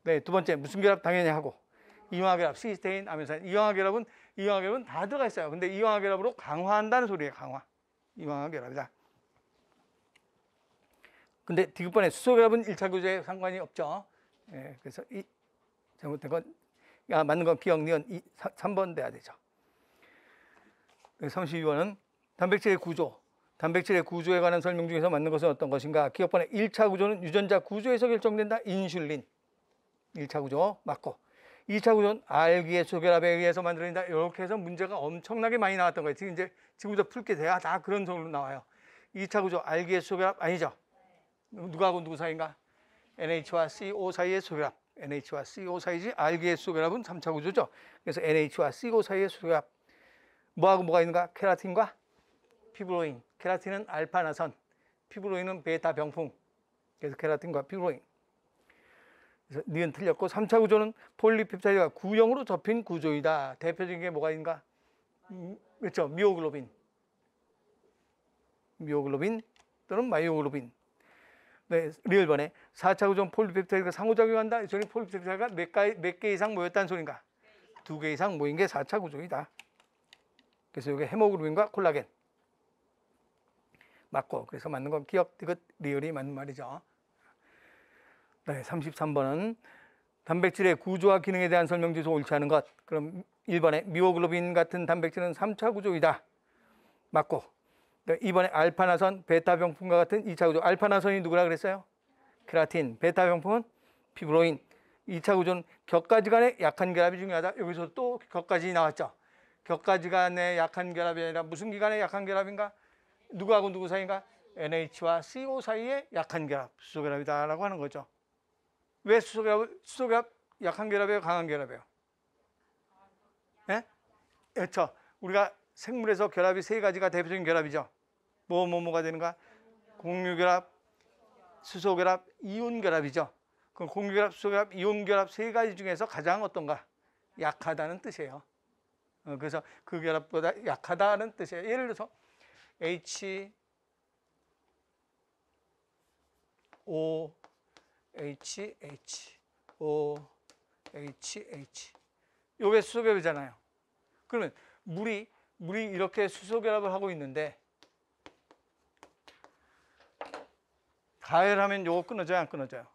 네, 두 번째 무슨 결합 당연히 하고 이황화 결합, 시스테인, 아미노산. 이황화 결합은 다 들어가 있어요. 근데 이황화 결합으로 강화한다는 소리예요. 강화. 이황화 결합이다. 근데 디귿번에 수소 결합은 1차 구조에 상관이 없죠. 예, 그래서 이 잘못된 건 맞는 건 비역, 니은 3번 돼야 되죠. 32번은 단백질의 구조. 단백질의 구조에 관한 설명 중에서 맞는 것은 어떤 것인가? 기억번에 1차 구조는 유전자 구조에서 결정된다. 인슐린. 1차 구조 맞고. 2차 구조는 알기의 수소결합에 의해서 만들어진다. 이렇게 해서 문제가 엄청나게 많이 나왔던 거예요. 지금 이제 지금부터 풀게 돼야 다 그런 정도로 나와요. 2차 구조 알기의 수소결합 아니죠? 누구하고 누구 사이인가? NH와 CO 사이의 수소결합. NH와 CO 사이지 알기의 수소결합은 3차 구조죠. 그래서 NH와 CO 사이의 수소결합. 뭐하고 뭐가 있는가? 케라틴과 피브로인. 케라틴은 알파나선, 피브로인은 베타 병풍. 그래서 케라틴과 피브로인. 그래서 니은 틀렸고 3차 구조는 폴리펩타이드가 구형으로 접힌 구조이다. 대표적인 게 뭐가 있는가? 그렇죠. 미오글로빈. 미오글로빈 또는 마이오글로빈. 네, 리을번에 4차 구조는 폴리펩타이드가 상호작용한다. 이 소리 폴리펩타이드가 몇 개 이상 모였다는 소린가? 2개 이상 모인 게 4차 구조이다. 그래서 이게 헤모글로빈과 콜라겐. 맞고. 그래서 맞는 건 기억, 디귿, 리을이 맞는 말이죠. 네, 33번은 단백질의 구조와 기능에 대한 설명 중에서 옳지 않은 것. 그럼 1번에 미오글로빈 같은 단백질은 3차 구조이다. 맞고. 네, 2번에 알파나선, 베타병풍과 같은 2차 구조. 알파나선이 누구라 그랬어요? 케라틴. 베타병풍은 피브로인. 2차 구조는 격가지 간의 약한 결합이 중요하다. 여기서 또 격가지 나왔죠. 격가지 간의 약한 결합이 아니라 무슨 기간의 약한 결합인가? 누구하고 누구 사이인가? NH와 CO 사이의 약한 결합, 수소결합이다라고 하는 거죠. 왜 수소결합 약한 결합이에요? 강한 결합이에요? 예? 그렇죠. 우리가 생물에서 결합이 세 가지가 대표적인 결합이죠. 뭐가 되는가? 공유결합, 수소결합, 이온결합이죠. 그럼 공유결합, 수소결합, 이온결합 세 가지 중에서 가장 어떤가? 약하다는 뜻이에요. 그래서 그 결합보다 약하다는 뜻이에요. 예를 들어서 H, O, H, H, O, H, H. 요게 수소결합이잖아요. 그러면 물이 이렇게 수소결합을 하고 있는데 가열하면 요거 끊어져요, 안 끊어져요?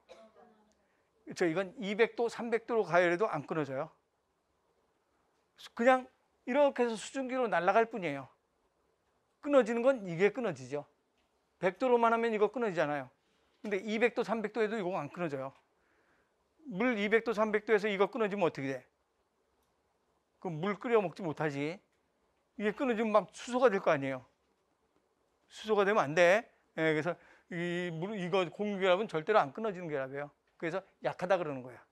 그렇죠. 이건 200도, 300도로 가열해도 안 끊어져요. 그냥 이렇게 해서 수증기로 날아갈 뿐이에요. 끊어지는 건 이게 끊어지죠. 100도로만 하면 이거 끊어지잖아요. 근데 200도, 300도에도 이거 안 끊어져요. 물 200도, 300도에서 이거 끊어지면 어떻게 돼? 그럼 물 끓여 먹지 못하지. 이게 끊어지면 막 수소가 될 거 아니에요. 수소가 되면 안 돼. 예, 그래서 이거 공유결합은 절대로 안 끊어지는 결합이에요. 그래서 약하다 그러는 거야.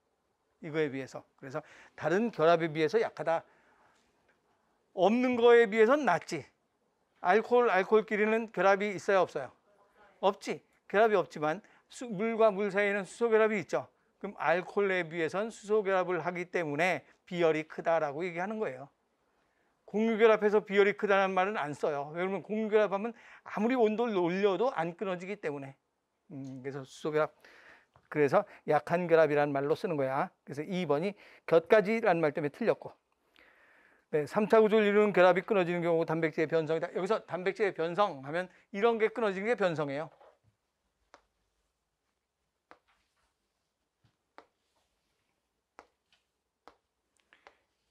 이거에 비해서. 그래서 다른 결합에 비해서 약하다. 없는 거에 비해서는 낫지. 알코올끼리는 결합이 있어요, 없어요? 없지. 결합이 없지만 물과 물 사이에는 수소결합이 있죠. 그럼 알코올에 비해서는 수소결합을 하기 때문에 비열이 크다라고 얘기하는 거예요. 공유결합해서 비열이 크다는 말은 안 써요. 왜냐면 공유결합하면 아무리 온도를 올려도 안 끊어지기 때문에. 그래서 수소결합. 그래서 약한 결합이라는 말로 쓰는 거야. 그래서 2번이 곁가지라는 말 때문에 틀렸고. 네, 3차 구조를 이루는 결합이 끊어지는 경우 단백질의 변성이다. 여기서 단백질의 변성하면 이런 게 끊어지는 게 변성이에요.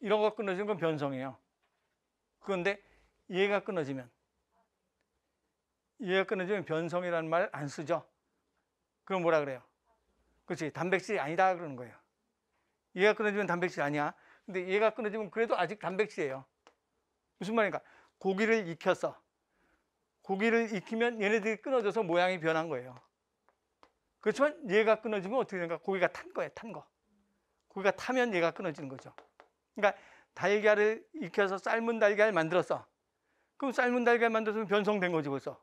이런 거 끊어지는 건 변성이에요. 그런데 얘가 끊어지면 변성이라는 말 안 쓰죠. 그럼 뭐라 그래요? 그렇지, 단백질이 아니다 그러는 거예요. 얘가 끊어지면 단백질 아니야. 근데 얘가 끊어지면 그래도 아직 단백질이에요. 무슨 말인가? 고기를 익혔어. 고기를 익히면 얘네들이 끊어져서 모양이 변한 거예요. 그렇지만 얘가 끊어지면 어떻게 되는가? 고기가 탄 거예요, 탄 거. 고기가 타면 얘가 끊어지는 거죠. 그러니까 달걀을 익혀서 삶은 달걀 만들었어. 그럼 삶은 달걀 만들었으면 변성된 거지 벌써.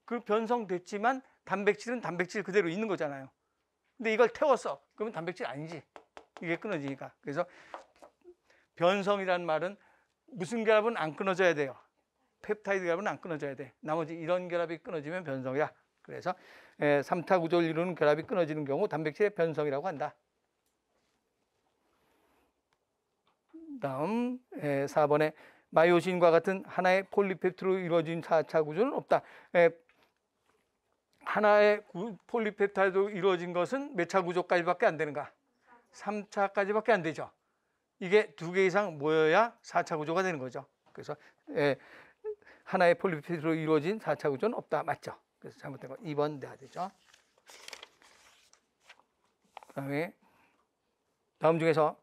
그 변성됐지만 단백질은 단백질 그대로 있는 거잖아요. 근데 이걸 태웠어. 그러면 단백질 아니지. 이게 끊어지니까. 그래서 변성이라는 말은 무슨 결합은 안 끊어져야 돼요. 펩타이드 결합은 안 끊어져야 돼. 나머지 이런 결합이 끊어지면 변성이야. 그래서 3차 구조를 이루는 결합이 끊어지는 경우 단백질의 변성이라고 한다. 다음 4번에 마이오신과 같은 하나의 폴리펩트로 이루어진 4차 구조는 없다. 하나의 폴리펩타이드로 이루어진 것은 몇 차 구조까지밖에 안 되는가? 3차까지밖에 안 되죠. 이게 2개 이상 모여야 4차 구조가 되는 거죠. 그래서 하나의 폴리페티드로 이루어진 4차 구조는 없다. 맞죠? 그래서 잘못된 거 2번 돼야 되죠. 그다음에 다음 중에서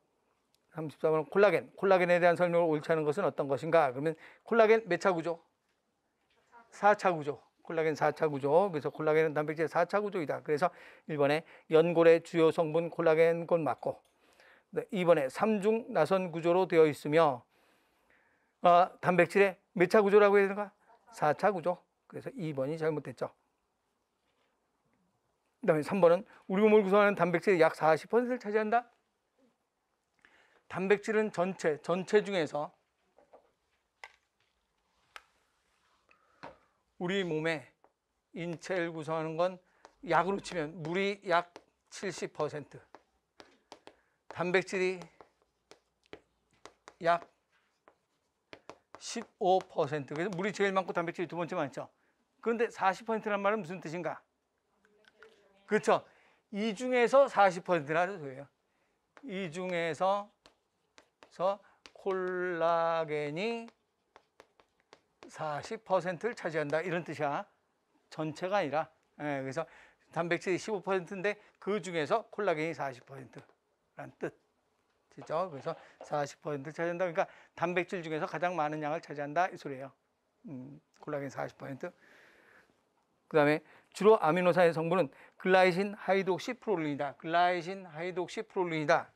34번은 콜라겐. 콜라겐에 대한 설명을 옳지 않은 것은 어떤 것인가? 그러면 콜라겐 몇 차 구조? 4차 구조. 콜라겐 4차 구조. 그래서 콜라겐은 단백질의 4차 구조이다. 그래서 1번에 연골의 주요 성분 콜라겐 곧 맞고, 2번에 삼중 나선 구조로 되어 있으며 단백질의 몇 차 구조라고 해야 되는가? 4차 구조. 그래서 2번이 잘못됐죠. 그다음에 3번은 우리 몸을 구성하는 단백질의 약 40%를 차지한다. 단백질은 전체 중에서 우리 몸의 인체를 구성하는 건 약으로 치면 물이 약 70%, 단백질이 약 15%. 그래서 물이 제일 많고 단백질이 두 번째 많죠. 그런데 40%란 말은 무슨 뜻인가? 그렇죠. 이 중에서 40%라는 소리예요. 이 중에서 콜라겐이 40%를 차지한다. 이런 뜻이야. 전체가 아니라. 그래서 단백질이 15%인데 그 중에서 콜라겐이 40%라는 뜻이죠. 그래서 40%를 차지한다. 그러니까 단백질 중에서 가장 많은 양을 차지한다. 이 소리예요. 콜라겐 40%. 그 다음에 주로 아미노산의 성분은 글라이신 하이독시프롤린이다. 글라이신 하이독시프롤린이다.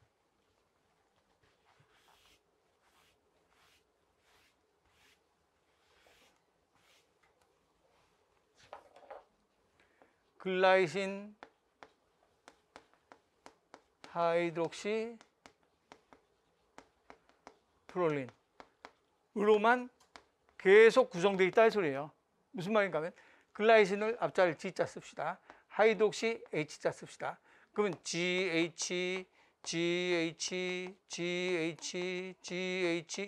글라이신 하이드록시 프롤린으로만 계속 구성되어 있다 이 소리예요. 무슨 말인가 하면 글라이신을 앞자를 G자 씁시다. 하이드록시 H자 씁시다. 그러면 GH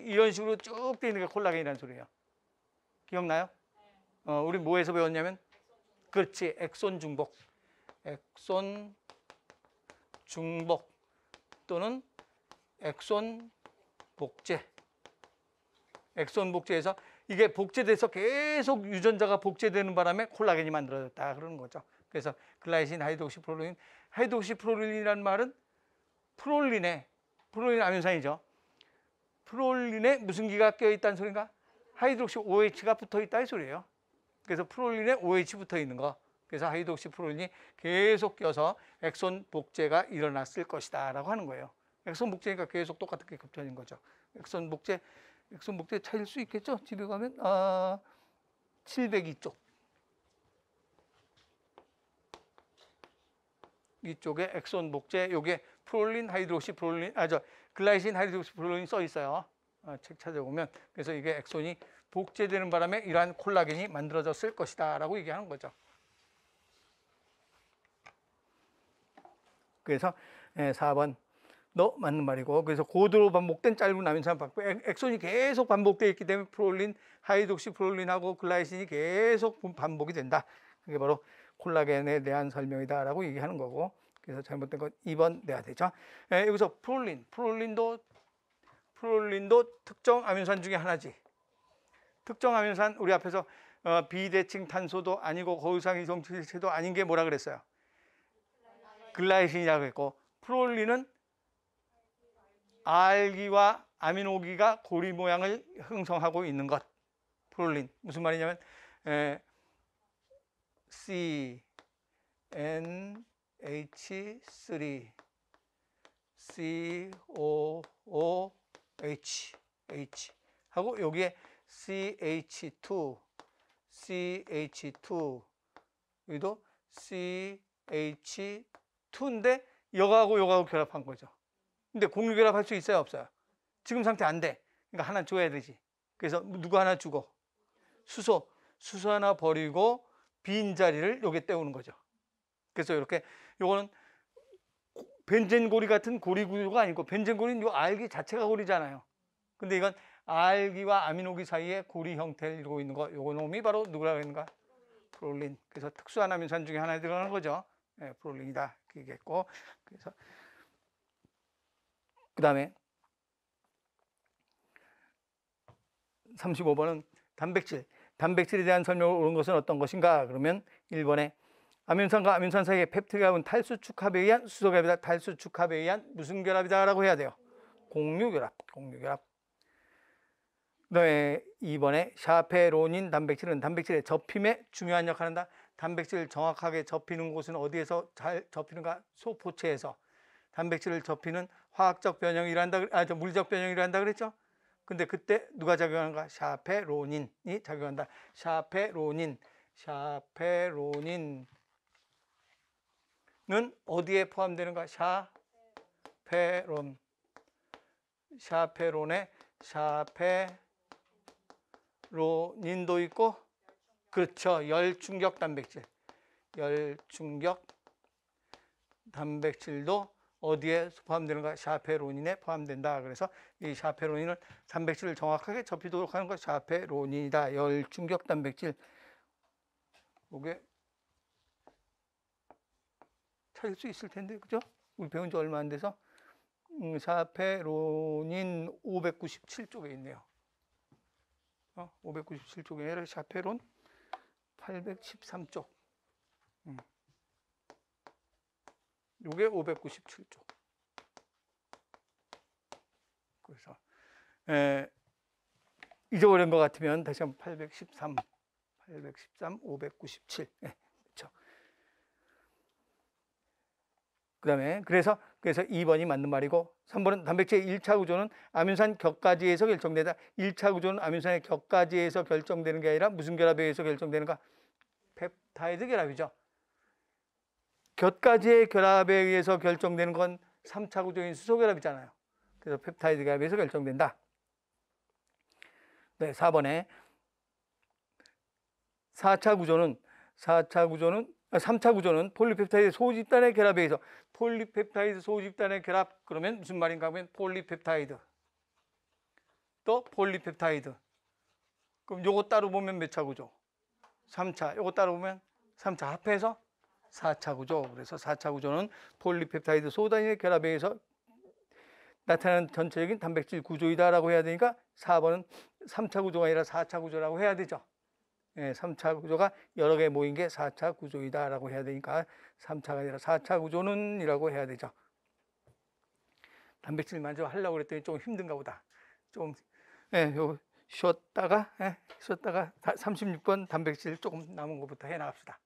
이런 식으로 쭉 되어 있는 게 콜라겐이라는 소리예요. 기억나요? 우리 뭐에서 배웠냐면 그렇지, 엑손 중복 또는 엑손 복제. 엑손 복제에서 이게 복제돼서 계속 유전자가 복제되는 바람에 콜라겐이 만들어졌다 그러는 거죠. 그래서 글라이신 하이독시프롤린, 하이독시프롤린이라는 말은 프롤린 아미노산이죠. 프롤린에 무슨 기가 껴 있다는 소린가? 하이드록시 OH가 붙어 있다 이 소리예요. 그래서 프롤린에 OH 붙어 있는 거. 그래서 하이독시프롤린이 계속 껴서 엑손 복제가 일어났을 것이다 라고 하는 거예요. 엑손 복제니까 계속 똑같게 겹쳐진 거죠. 엑손 복제 찾을 수 있겠죠? 집에 가면 702쪽 이쪽에 엑손 복제, 요게 프롤린 하이드록시프롤린, 글라이신 하이드록시프롤린이 써 있어요. 책 찾아보면. 그래서 이게 엑손이 복제되는 바람에 이러한 콜라겐이 만들어졌을 것이다 라고 얘기하는 거죠. 그래서 4번도 맞는 말이고, 그래서 고도로 반복된 짧은 아미노산 반복, 엑손이 계속 반복되어 있기 때문에 프롤린, 하이독시프롤린하고 글라이신이 계속 반복이 된다. 그게 바로 콜라겐에 대한 설명이다 라고 얘기하는 거고, 그래서 잘못된 건 2번 돼야 되죠. 여기서 프롤린도 특정 아미노산 중에 하나지. 특정 아미노산, 우리 앞에서 비대칭 탄소도 아니고 고유상 이성질체도 아닌 게 뭐라 그랬어요? 글라이신이라고 했고, 프롤린은 알기와 아미노기가 고리 모양을 형성하고 있는 것. 프롤린 무슨 말이냐면 CnH3 COOH 하고 여기에 CH2 여기도 CH2인데 여가하고 결합한 거죠. 근데 공유 결합할 수 있어요, 없어요? 지금 상태 안 돼. 그러니까 하나 줘야 되지. 그래서 누구 하나 주고 수소 하나 버리고 빈 자리를 여기에 때우는 거죠. 그래서 이렇게 요거는 벤젠고리 같은 고리 구조가 아니고, 벤젠고리는 요 알기 자체가 고리잖아요. 근데 이건 알기와 아미노기 사이에 고리 형태를 이루고 있는 거, 요거 놈이 바로 누구라고 했는가? 프롤린. 그래서 특수한 아미노산 중에 하나에 들어가는 거죠. 프롤린이다. 그겠고. 그래서 그 다음에 35번은 단백질. 단백질에 대한 설명을 옳은 것은 어떤 것인가? 그러면 1번에 아민산과 아민산 사이의 펩티드결합은 탈수축합에 의한 수소결합이다. 탈수축합에 의한 무슨 결합이다라고 해야 돼요? 공유결합. 공유결합. 그다음에 2번에 샤페로닌 단백질은 단백질의 접힘에 중요한 역할을 한다. 단백질을 정확하게 접히는 곳은 어디에서 잘 접히는가? 소포체에서. 단백질을 접히는 화학적 변형이 일어난다. 물리적 변형이 일어난다 그랬죠? 근데 그때 누가 작용하는가? 샤페로닌이 작용한다. 샤페로닌은 어디에 포함되는가? 샤페론에 샤페로닌도 있고, 그렇죠. 열충격 단백질도 어디에 포함되는가? 샤페로닌에 포함된다. 그래서 이 샤페로닌을 단백질을 정확하게 접히도록 하는 것 샤페로닌이다. 열충격 단백질. 이게 찾을 수 있을 텐데, 그죠? 우리 배운 지 얼마 안 돼서. 샤페로닌 597쪽에 있네요. 597쪽에 아니라 샤페론 813쪽. 이게 597쪽. 그래서 잊어버린 것 같으면 다시 한번 813, 597. 그렇죠. 그다음에 그래서 2번이 맞는 말이고, 3번은 단백질의 1차 구조는 아민산 격가지에서 결정된다. 1차 구조는 아민산의 격가지에서 결정되는 게 아니라 무슨 결합에 의해서 결정되는가? 펩타이드 결합이죠. 격가지의 결합에 의해서 결정되는 건 3차 구조인 수소 결합이잖아요. 그래서 펩타이드 결합에 의해서 결정된다. 네, 4번에 3차 구조는 폴리펩타이드 소집단의 결합에 의해서. 폴리펩타이드 소집단의 결합, 그러면 무슨 말인가 하면 폴리펩타이드 또 폴리펩타이드. 그럼 요거 따로 보면 몇 차 구조? 3차. 요거 따로 보면 3차 합해서 4차 구조. 그래서 4차 구조는 폴리펩타이드 소단의 결합에 의해서 나타나는 전체적인 단백질 구조이다라고 해야 되니까 4번은 3차 구조가 아니라 4차 구조라고 해야 되죠. 3차 구조가 여러 개 모인 게 4차 구조이다라고 해야 되니까 3차가 아니라 4차 구조는 이라고 해야 되죠. 단백질 만져 하려고 그랬더니 좀 힘든가 보다. 좀 쉬었다가 36번 단백질 조금 남은 것부터 해 나갑시다.